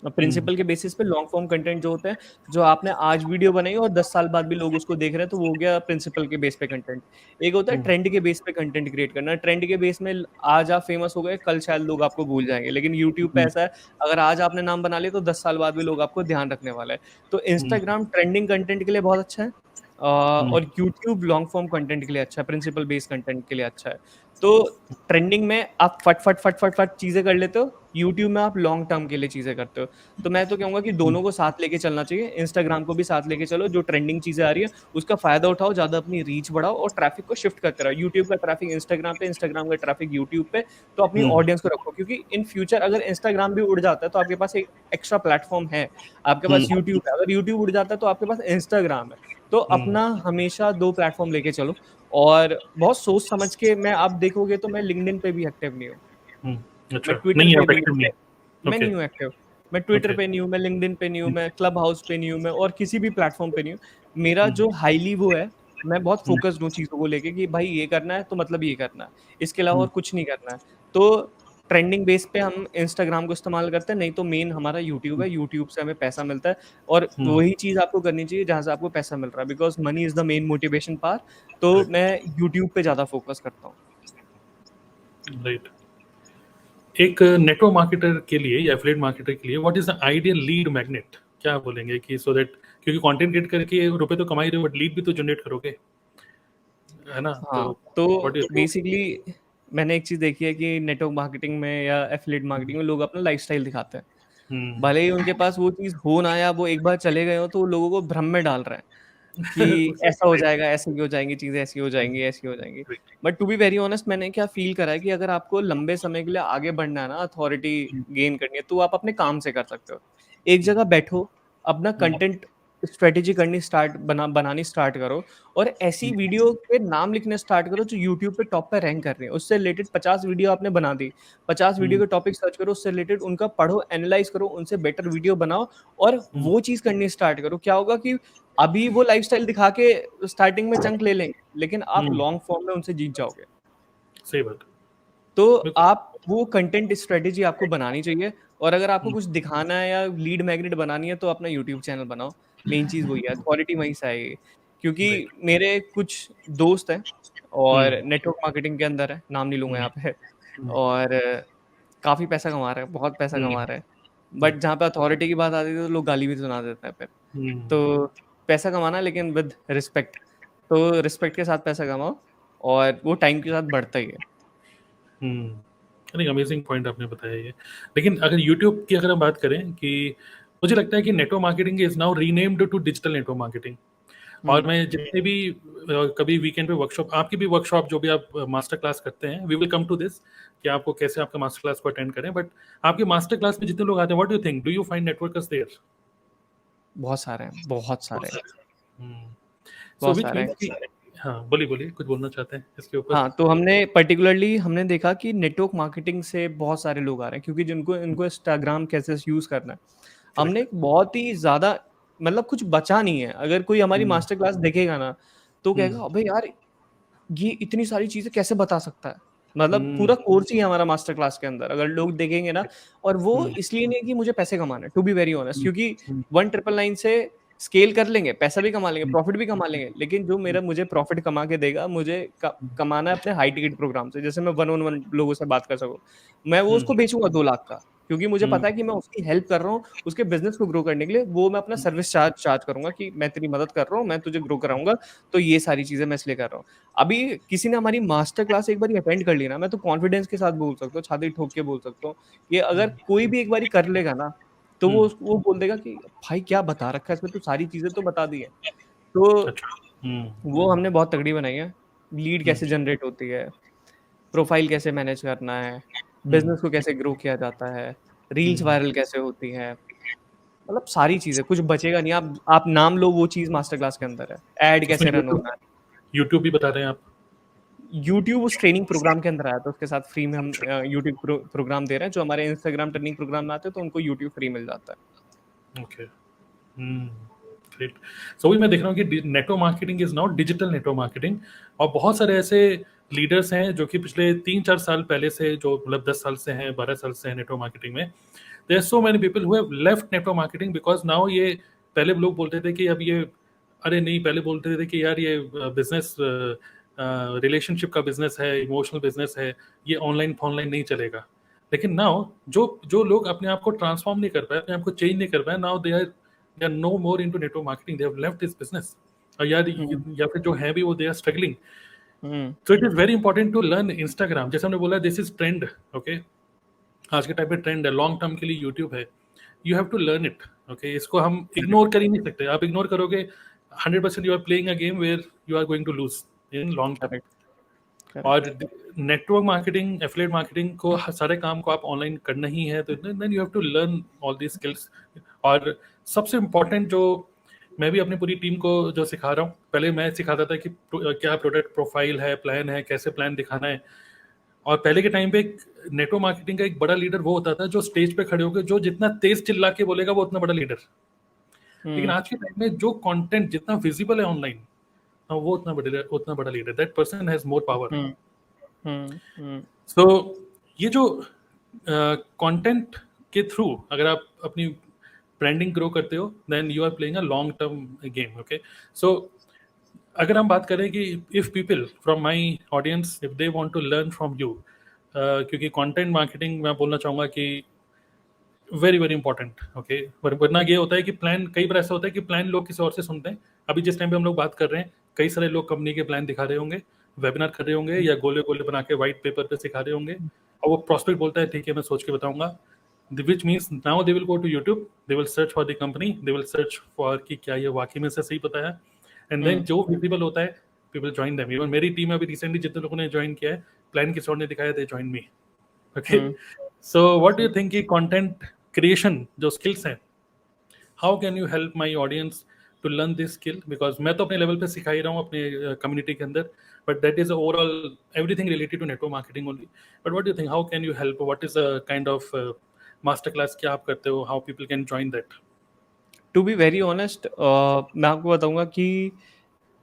इम्पोर्टेंट। प्रिंसिपल के बेसिस पे लॉन्ग फॉर्म कंटेंट जो होते हैं, जो आपने आज वीडियो बनाई और 10 साल बाद भी लोग उसको देख रहे हैं, तो वो हो गया प्रिंसिपल के बेस पे कंटेंट। एक होता है ट्रेंड के बेस पे कंटेंट क्रिएट करना। ट्रेंड के बेस में आज आप फेमस हो गए, कल शायद लोग आपको भूल जाएंगे, लेकिन यूट्यूब पे ऐसा है, अगर आज आपने नाम बना लिया, तो 10 साल बाद भी लोग आपको ध्यान रखने वाला है। तो इंस्टाग्राम ट्रेंडिंग कंटेंट के लिए बहुत अच्छा है, और यूट्यूब लॉन्ग फॉर्म कंटेंट के लिए अच्छा है, प्रिंसिपल बेस्ड कंटेंट के लिए अच्छा है। तो ट्रेंडिंग में आप फट फट फट फट फट चीजें कर लेते हो, यूट्यूब में आप लॉन्ग टर्म के लिए चीजें करते हो। तो मैं तो कहूंगा कि दोनों को साथ लेके चलना चाहिए। इंस्टाग्राम को भी साथ लेके चलो, जो ट्रेंडिंग चीजें आ रही है उसका फायदा उठाओ, ज्यादा अपनी रीच बढ़ाओ, और ट्रैफिक को शिफ्ट करते रहो। यूट्यूब का ट्रैफिक इंस्टाग्राम पे, इंस्टाग्राम का ट्रैफिक यूट्यूब पे। तो अपनी ऑडियंस को रखो, क्योंकि इन फ्यूचर अगर इंस्टाग्राम भी उड़ जाता है, तो आपके पास एक एक्स्ट्रा प्लेटफॉर्म है। आपके पास यूट्यूब है, अगर यूट्यूब उड़ जाता है, तो आपके पास इंस्टाग्राम है। तो अपना हमेशा दो प्लेटफॉर्म लेके चलो, और बहुत सोच समझ के। मैं आप देखोगे तो मैं लिंक्डइन पे भी एक्टिव नहीं हूँ, मैं अच्छा, ट्विटर नहीं पे आप भी नहीं एक्टिव हूँ, नहीं? मैं ओके। नहीं हूँ एक्टिव। मैं ट्विटर ओके। पे नहीं हूँ, मैं लिंक्डइन पे नहीं हूँ, मैं क्लब हाउस पे नहीं हूँ, मैं और किसी भी प्लेटफॉर्म पे नहीं हूँ। मेरा जो हाईली वो है, मैं बहुत फोकस्ड हूँ चीज़ों को लेके, कि भाई ये करना है तो मतलब ये करना है, इसके अलावा और कुछ नहीं करना है। तो ट्रेंडिंग बेस पे हम इंस्टाग्राम को इस्तेमाल करते हैं, नहीं तो मेन हमारा यूट्यूब है। यूट्यूब से हमें पैसा मिलता है, और वही चीज़ आपको करनी चाहिए जहाँ से आपको पैसा मिल रहा है, because money is the main motivation power. तो करेक्ट। मैं यूट्यूब पे ज़्यादा फोकस करता हूँ। राइट। एक नेटवर्क मार्केटर के लिए या एफिलिएट मार्केटर के लिए what is the ideal lead magnet? क्या बोलेंगे कि सो दैट, क्योंकि कंटेंट क्रिएट करके रुपए तो कमा ही रहे हो, बट लीड भी तो जनरेट करोगे, है ना? तो हाँ, तो व्हाट इज? बेसिकली मैंने एक चीज़ देखी है कि नेटवर्क मार्केटिंग में या एफिलिएट मार्केटिंग में लोग अपना लाइफ़स्टाइल दिखाते हैं। भले ही उनके पास वो चीज़ हो ना, या वो एक बार चले गए हो, तो वो लोगों को भ्रम में डाल रहे हैं कि ऐसा हो जाएगा, ऐसे ही हो जाएँगी चीज़ें, ऐसी हो जाएँगी, ऐसी हो जाएँगी। But to be very honest, मैंने क्या फ़ील करा है कि अगर आपको लंबे समय के लिए आगे बढ़ना है ना, अथॉरिटी गेन करनी है, तो आप अपने काम से कर सकते हो। एक जगह बैठो, अपना कंटेंट स्ट्रेटेजी करनी बनानी स्टार्ट करो, और ऐसी वीडियो पे नाम लिखने स्टार्ट करो जो यूट्यूब पे टॉप पे रैंक कर रही है। उससे रिलेटेड 50 वीडियो आपने बना दी, 50 वीडियो के टॉपिक सर्च करो, उससे रिलेटेड उनका पढ़ो, एनालाइज़ करो, उनसे बेटर वीडियो बनाओ और वो चीज़ करनी स्टार्ट करो। क्या होगा कि अभी वो लाइफ़स्टाइल दिखा के स्टार्टिंग में चंक ले लेंगे, लेकिन आप लॉन्ग फॉर्म में उनसे जीत जाओगे। सही बात। तो बिल्कुल। आप वो कंटेंट स्ट्रेटेजी आपको बनानी चाहिए, और अगर आपको कुछ दिखाना है या लीड मैग्नेट बनानी है, तो अपना यूट्यूब चैनल बनाओ। मेन चीज़ वही है, अथॉरिटी वहीं से आएगी। क्योंकि राइट। मेरे कुछ दोस्त हैं और नेटवर्क मार्केटिंग के अंदर है, नाम नहीं लूँगा यहाँ पे, और काफ़ी पैसा कमा रहे हैं, बहुत पैसा कमा रहे हैं। बट जहाँ पे अथॉरिटी की बात आती है, तो लोग गाली भी सुना देते हैं फिर। तो पैसा कमाना है, लेकिन विद रिस्पेक्ट। तो रिस्पेक्ट के साथ पैसा कमाओ, और वो टाइम के साथ बढ़ता ही है। नहीं, अमेजिंग पॉइंट आपने बताया ये। लेकिन अगर यूट्यूब की अगर हम बात करें कि मुझे लगता है कि network marketing is now renamed to digital network marketing. और हुँ। मैं जितने भी कभी वीकेंड पे वर्कशॉप, आपकी भी वर्कशॉप जो भी आप मास्टर क्लास करते हैं, we will come to this कि आपको कैसे आपका मास्टर क्लास को अटेंड करें। बट आपके मास्टर क्लास में जितने लोग आते हैं, what do you think, do you find networkers there? बहुत सारे हैं, बहुत बहुत सारे हैं, सारे। सो बहुत विच सारे मीन्स हैं। कि हाँ, बोलिए बोलिए, कुछ बोलना चाहते हैं इसके ऊपर? हाँ, तो हमने देखा कि नेटवर्क मार्केटिंग से बहुत सारे लोग आ रहे हैं, क्योंकि जिनको इनको इंस्टाग्राम कैसे यूज़ करना है। हमने करेक्ट। एक बहुत ही ज़्यादा, मतलब कुछ बचा नहीं है। अगर कोई हमारी मास्टर क्लास देखेगा ना, तो कहेगा अबे यार, ये इतनी सारी चीज़ें कैसे बता सकता है? मतलब पूरा कोर्स ही है हमारा मास्टर क्लास के अंदर, अगर लोग देखेंगे ना। और वो इसलिए नहीं है कि मुझे पैसे कमाने हैं, टू बी वेरी ऑनेस्ट, क्योंकि 1999 से स्केल कर लेंगे, पैसा भी कमा लेंगे, प्रॉफिट भी कमा लेंगे, लेकिन जो मेरा मुझे प्रॉफिट कमा के देगा, मुझे कमाना है अपने हाई टिकट प्रोग्राम से, जैसे मैं वन ऑन वन लोगों से बात कर सकूँ। मैं वो उसको बेचूँगा 2 लाख का, क्योंकि मुझे पता है कि मैं उसकी हेल्प कर रहा हूँ, उसके बिज़नेस को ग्रो करने के लिए। वो मैं अपना सर्विस चार्ज चार्ज करूँगा कि मैं तेरी मदद कर रहा हूँ, मैं तुझे ग्रो कराऊँगा, तो ये सारी चीज़ें मैं इसलिए कर रहा हूँ। अभी किसी ने हमारी मास्टर क्लास एक बारी अटेंड कर ली ना, मैं तो कॉन्फिडेंस के साथ बोल सकता हूँ, छाती ठोक के बोल सकता हूँ, कि अगर कोई भी एक बारी कर लेगा ना, तो वो बोल देगा कि भाई क्या बता रखा है इसमें, तो सारी चीज़ें तो बता दी है। तो अच्छा। हम्म। वो हमने बहुत तगड़ी बनाई है। लीड कैसे जनरेट होती है, प्रोफाइल कैसे मैनेज करना है, हम्म। बिज़नेस को कैसे ग्रो किया जाता है, रील्स वायरल कैसे होती हैं, मतलब सारी चीज़ें, कुछ बचेगा नहीं। आप नाम लो, वो चीज़ मास्टर क्लास के अंदर है। ऐड उसमें कैसे रन यूट्यूब, होना है। यूट्यूब भी बता रहे हैं आप? यूट्यूब उस ट्रेनिंग प्रोग्राम के अंदर आया था, उसके साथ फ्री में हम यूट्यूब प्रोग्राम दे रहे हैं। जो हमारे इंस्टाग्राम ट्रेनिंग प्रोग्राम में आते हैं, तो उनको यूट्यूब फ्री मिल जाता है। ओके। ग्रेट। सो वही मैं देख रहा हूँ कि network marketing is not digital network marketing. और बहुत सारे ऐसे लीडर्स हैं जो कि पिछले 3-4 साल पहले से, जो मतलब 10 साल से हैं, 12 साल से हैं नेटवर्क मार्केटिंग में। There are so many people who have left network marketing because now ये, पहले लोग बोलते थे कि अब ये, अरे नहीं, पहले बोलते थे कि यार ये बिजनेस, रिलेशनशिप का बिजनेस है, इमोशनल बिजनेस है, ये ऑनलाइन ऑनलाइन नहीं चलेगा। लेकिन नाउ जो जो लोग अपने आप को ट्रांसफॉर्म नहीं कर पाए, अपने आप को चेंज नहीं कर पाए, now they are no more into network marketing, they have left this business. और यार हुँ, या फिर जो है भी वो, दे आर स्ट्रगलिंग। हुँ, so it is very important to learn Instagram, जैसे हमने बोला दिस इज ट्रेंड। ओके, आज के टाइम पे ट्रेंड है, लॉन्ग टर्म के लिए यूट्यूब है, you have to learn it. Okay, इसको हम करेक्ट, इग्नोर कर ही नहीं सकते। आप इग्नोर करोगे, 100% you are playing a game where you are going to lose in long term. Correct, और correct. Network marketing, affiliate marketing को सारे काम को आप ऑनलाइन करना ही है, तो then you have to learn all the skills. और सबसे इम्पोर्टेंट जो मैं भी अपनी पूरी टीम को जो सिखा रहा हूँ, पहले मैं सिखाता था कि क्या प्रोडक्ट प्रोफाइल है, प्लान है, कैसे प्लान दिखाना है। और पहले के टाइम पे नेटवर्क मार्केटिंग का एक बड़ा लीडर वो होता था जो स्टेज पे खड़े होकर जो जितना तेज चिल्ला के बोलेगा वो उतना बड़ा लीडर। लेकिन हुँ, आज के टाइम में जो कंटेंट जितना विजिबल है ऑनलाइन, वो उतना बड़ा leader, that person has more power. Hmm, hmm, hmm, so ये जो कंटेंट के थ्रू अगर आप अपनी ब्रांडिंग ग्रो करते हो, then you are playing a long term game. Okay, so अगर हम बात करें कि if people from my audience if they want to learn from you, क्योंकि कंटेंट मार्केटिंग मैं बोलना चाहूँगा कि वेरी वेरी इंपॉर्टेंट। ओके, वरना ये होता है कि प्लान, कई बार ऐसा होता है कि प्लान लोग किसी और से सुनते हैं। अभी जिस टाइम पे हम लोग बात कर रहे हैं, कई सारे लोग कंपनी के प्लान दिखा रहे होंगे, वेबिनार कर रहे होंगे या गोले गोले बना के व्हाइट पेपर पे सिखा रहे होंगे, और वो प्रॉस्पेक्ट बोलता है ठीक है मैं सोच के बताऊंगा, which means now they will go to YouTube, they will search for the company, they will search for कि क्या ये वाकई में से सही पता है, and then जो visible होता है people join them. Even मेरी टीम में अभी रिसेंटली जितने लोगों ने ज्वाइन किया है, प्लान किसी और ने दिखाया, they join me. Okay, so what do you think कि content creation जो skills हैं, how can you help my audience to learn this skill? Because मैं तो अपने लेवल पे सिखा ही रहा हूँ अपने कम्युनिटी के अंदर, but that is overall everything related to network marketing only. But what do you think? How can you help? What is a kind of master class क्या आप करते हो? How people can join that? To be very honest मैं आपको बताऊंगा कि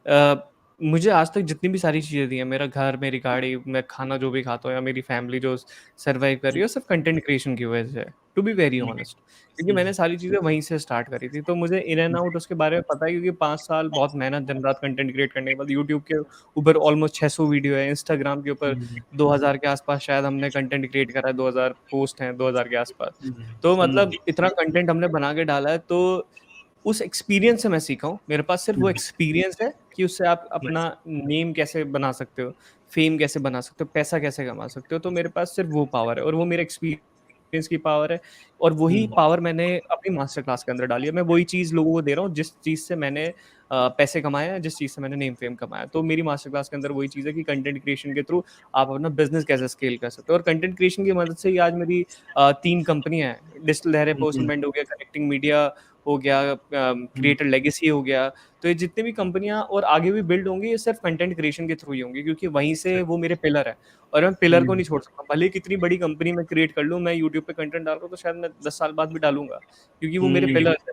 अ, मुझे आज तक जितनी भी सारी चीज़ें दी हैं, मेरा घर, मेरी गाड़ी, मैं खाना जो भी खाता हूँ या मेरी फैमिली जो सर्वाइव कर रही है, सिर्फ कंटेंट क्रिएशन की वजह से है, टू बी वेरी ऑनेस्ट। क्योंकि मैंने सारी चीज़ें वहीं से स्टार्ट करी थी, तो मुझे इन एंड आउट उसके बारे में पता है, क्योंकि 5 साल बहुत मेहनत दिन-रात कंटेंट क्रिएट करने के बाद यूट्यूब के ऊपर ऑलमोस्ट 600 वीडियो है, इंस्टाग्राम के ऊपर 2000 के आस-पास शायद हमने कंटेंट क्रिएट करा है, 2000 पोस्ट हैं 2000 के आस-पास। तो मतलब इतना कंटेंट हमने बना के डाला है, तो उस एक्सपीरियंस से मैं सीखा हूँ। मेरे पास सिर्फ़ वो एक्सपीरियंस है कि उससे आप अपना Nice. नेम कैसे बना सकते हो, फ़ेम कैसे बना सकते हो, पैसा कैसे कमा सकते हो। तो मेरे पास सिर्फ़ वो पावर है और वो मेरे एक्सपीरियंस की पावर है और वही पावर मैंने अपनी मास्टर क्लास के अंदर डाली है। मैं वही चीज़ लोगों को दे रहा हूँ जिस चीज़ से मैंने पैसे कमाए हैं, जिस चीज़ से मैंने नेम फ़ेम कमाया है। तो मेरी मास्टर क्लास के अंदर वही चीज़ है कि कंटेंट क्रिएशन के थ्रू आप अपना बिज़नेस कैसे स्केल कर सकते हो और कंटेंट क्रिएशन की मदद से ही आज मेरी 3 कंपनियाँ हैं। डिजिटल लहरें पोस्टलमैन हो गया, कनेक्टिंग मीडिया हो गया, क्रिएटर लेगेसी हो गया। तो ये जितनी भी कंपनियाँ और आगे भी बिल्ड होंगी, ये सिर्फ़ कंटेंट क्रिएशन के थ्रू ही होंगी, क्योंकि वहीं से वो मेरे पिलर हैं और मैं पिलर को नहीं छोड़ सकता। भले ही कितनी बड़ी कंपनी मैं क्रिएट कर लूँ, मैं यूट्यूब पे कंटेंट डाल रहा हूँ, तो शायद मैं 10 साल बाद भी डालूँगा, क्योंकि वो मेरे पिलर्स हैं।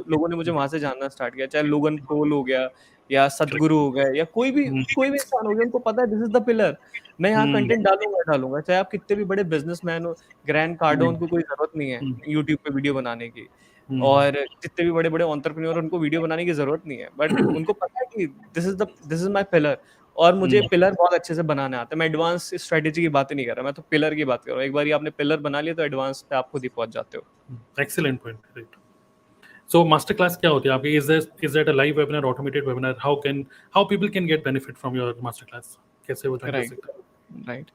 लोगों ने मुझे वहाँ से जानना स्टार्ट किया, चाहे लोगन पॉल हो गया या Correct. सद्गुरु हो गए या कोई भी इंसान हो गया, उनको पता है दिस इज़ द पिलर। मैं यहाँ कंटेंट डालूँगा डालूँगा, चाहे आप कितने भी बड़े बिज़नेसमैन हो, ग्रैंड कार्डोन को कोई ज़रूरत नहीं है यूट्यूब पे वीडियो बनाने की। और जितने भी बड़े-बड़े एंटरप्रेन्योर उनको वीडियो बनाने की ज़रूरत नहीं है, बट उनको पता है कि दिस इज़ माय पिलर और मुझे पिलर बहुत अच्छे से बनाने आता है। मैं एडवांस स्ट्रैटेजी की बात नहीं कर रहा, मैं तो पिलर की बात कर रहा हूँ। एक बारी आपने पिलर बना लिया तो एडवांस पे आप खुद ही पहुँच जाते हो। Excellent point. Right. So master class क्या होती है आपकी? Is that a live webinar, automated webinar? How people can get benefit from your master class? कैसे वो join कर राइट, सकते हैं? राइट।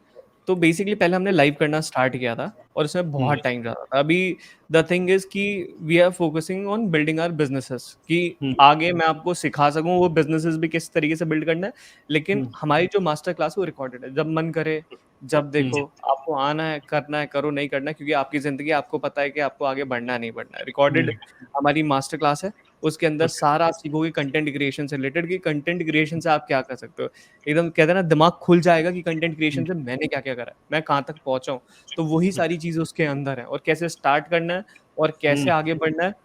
तो बेसिकली पहले हमने लाइव करना स्टार्ट किया था और उसमें बहुत टाइम जा रहा था। अभी द थिंग इज़ कि we are focusing on building our businesses कि आगे मैं आपको सिखा सकूँ वो बिज़नेसेस भी किस तरीके से बिल्ड करना है। लेकिन हमारी जो मास्टर क्लास है वो रिकॉर्डेड है। जब मन करे, जब देखो, आपको आना है, करना है, करो, नहीं करना है, क्योंकि आपकी ज़िंदगी आपको पता है कि आपको आगे बढ़ना है, नहीं बढ़ना है। रिकॉर्डेड हमारी मास्टर क्लास है, उसके अंदर Okay. सारा आप सीखोगे कंटेंट क्रिएशन से रिलेटेड कि कंटेंट क्रिएशन से आप क्या कर सकते हो। एकदम कहते हैं ना, दिमाग खुल जाएगा कि कंटेंट क्रिएशन से मैंने क्या-क्या करा है, मैं कहाँ तक पहुँचा हूँ। तो वही सारी चीज़ें उसके अंदर हैं और कैसे स्टार्ट करना है और कैसे आगे बढ़ना है,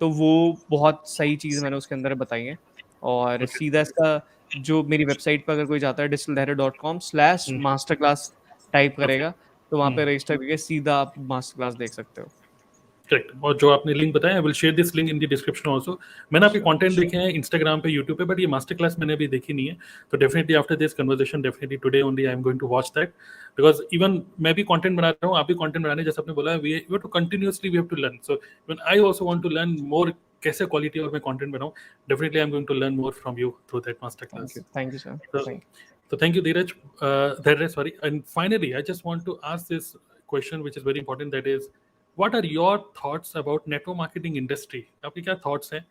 तो वो बहुत सही चीज़ मैंने उसके अंदर बताई हैं। और Okay. सीधा इसका जो मेरी वेबसाइट पे अगर कोई जाता है digitaldaira.com/masterclass टाइप Okay. करेगा, तो वहाँ पे रजिस्टर करके सीधा आप मास्टर क्लास देख सकते हो। करेक्ट। और जो आपने लिंक बताया, I will share this link in the description also. मैंने आपके श्योर, कंटेंट देखे हैं इंस्टाग्राम पे, यूट्यूब पे, बट ये मास्टर क्लास मैंने अभी देखी नहीं है। तो definitely after this conversation, definitely today only I am going to watch that, because even मैं भी कंटेंट बना रहा हूँ, आप भी कंटेंट बना रहे हैं, जैसे आपने बोला, we have to continuously we have to learn. So even I also want to learn more, कैसे क्वालिटी और मैं कंटेंट बनाऊं। Definitely I am going to learn more from you through that master class. Thank you sir, thank you. So thank you, Dheeraj. Dheeraj, sorry. And finally, I just want to ask this question, which is very important. That is, what are your thoughts about network marketing industry? आपके क्या thoughts हैं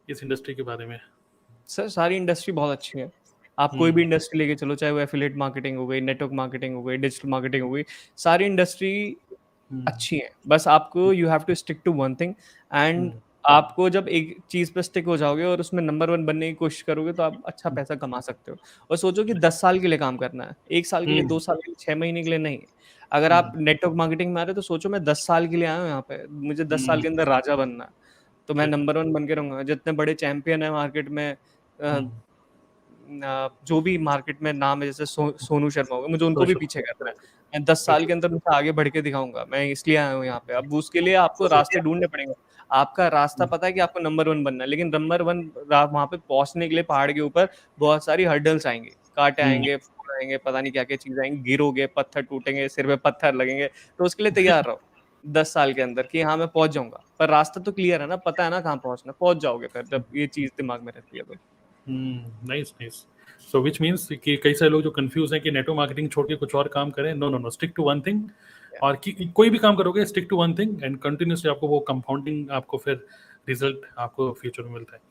इस industry के बारे में? Sir सारी industry बहुत अच्छी है। आप कोई भी इंडस्ट्री लेके चलो, चाहे वो एफिलिएट मार्केटिंग हो गई, नेटवर्क मार्केटिंग हो गई, डिजिटल मार्केटिंग हो गई, सारी इंडस्ट्री अच्छी हैं। बस आपको you have to stick to one thing and आपको जब एक चीज़ पे स्टिक हो जाओगे और उसमें नंबर 1 बनने की कोशिश करोगे, तो आप अच्छा पैसा कमा सकते हो। और सोचो कि 10 साल के लिए काम करना है, 1 साल के लिए, 2 साल के लिए, 6 महीने के लिए नहीं। अगर आप नेटवर्क मार्केटिंग में आ रहे हो, तो सोचो मैं 10 साल के लिए आया हूँ यहाँ पे, मुझे 10 साल के अंदर राजा बनना है। तो मैं नंबर 1 बन के रहूँगा। जितने बड़े चैंपियन हैं मार्केट में, अ, जो भी मार्केट में नाम है, जैसे सोनू शर्मा हो गए, मुझे उनको भी पीछे करना है। मैं 10 साल के अंदर उनसे आगे बढ़ के दिखाऊँगा। मैं इसलिए आया हूँ यहाँ पे। अब उसके लिए आपको रास्ते ढूँढने पड़ेंगे। आपका रास्ता पता है कि आपको नंबर 1 बनना है, लेकिन नंबर 1 वहाँ पे पहुँचने के लिए पहाड़ के ऊपर बहुत सारी हर्डल्स आएँगे, कांटे आएँगे, फूल आएँगे, पता नहीं क्या-क्या चीज़ आएँगी, गिरोगे, पत्थर टूटेंगे, सिर पे पत्थर लगेंगे। तो उसके लिए तैयार रहो 10 साल के अंदर कि हाँ, मैं पहुँच जाऊँगा। पर रास्ता तो क्लियर है ना, पता है ना कहाँ पहुँचना है, पहुँच जाओगे फिर जब ये चीज़ दिमाग में रहती है तो। Nice nice. So which means कि कई सारे लोग जो कंफ्यूज हैं कि नेटवर्क मार्केटिंग छोड़ के कुछ और काम करें, no no no, stick to one thing. और कोई भी काम करोगे stick to one thing and continuously आपको वो कंपाउंडिंग, आपको फिर रिजल्ट आपको फ्यूचर में मिलता है।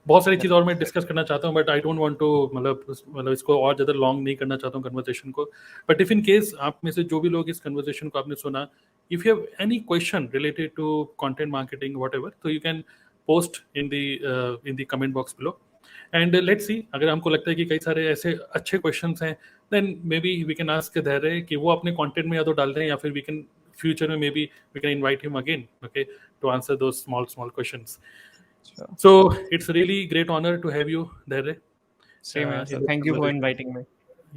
बहुत सारी चीज़ और मैं डिस्कस करना चाहता हूँ, but I don't want to मतलब इसको और ज़्यादा लॉन्ग नहीं करना चाहता हूँ कन्वर्सेशन को। बट इफ इन केस आप में से जो भी लोग इस कन्वर्सेशन को आपने सुना, if you have any question related to content marketing whatever, तो you can post in the comment box below and let's see. अगर हमको लगता है कि कई सारे ऐसे अच्छे क्वेश्चंस हैं, then maybe we can ask Dhairya कि वो अपने कंटेंट में या तो डाल दें, या फिर वी कैन फ्यूचर में maybe we can invite him again, okay, to answer those small questions. Sure. So it's really great honor to have you there. Same here, sir. In this Thank you for conversation. inviting me.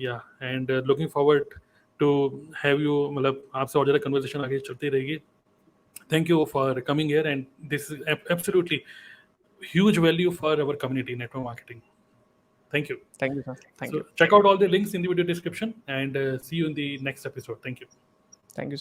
Yeah, and looking forward to have you, मतलब आपसे और ज़्यादा conversation आगे चलती रहेगी। Thank you for coming here, and this is absolutely huge value for our community, network marketing. Thank you. Thank you, sir. Thank So you. check out all the links in the video description, and see you in the next episode. Thank you.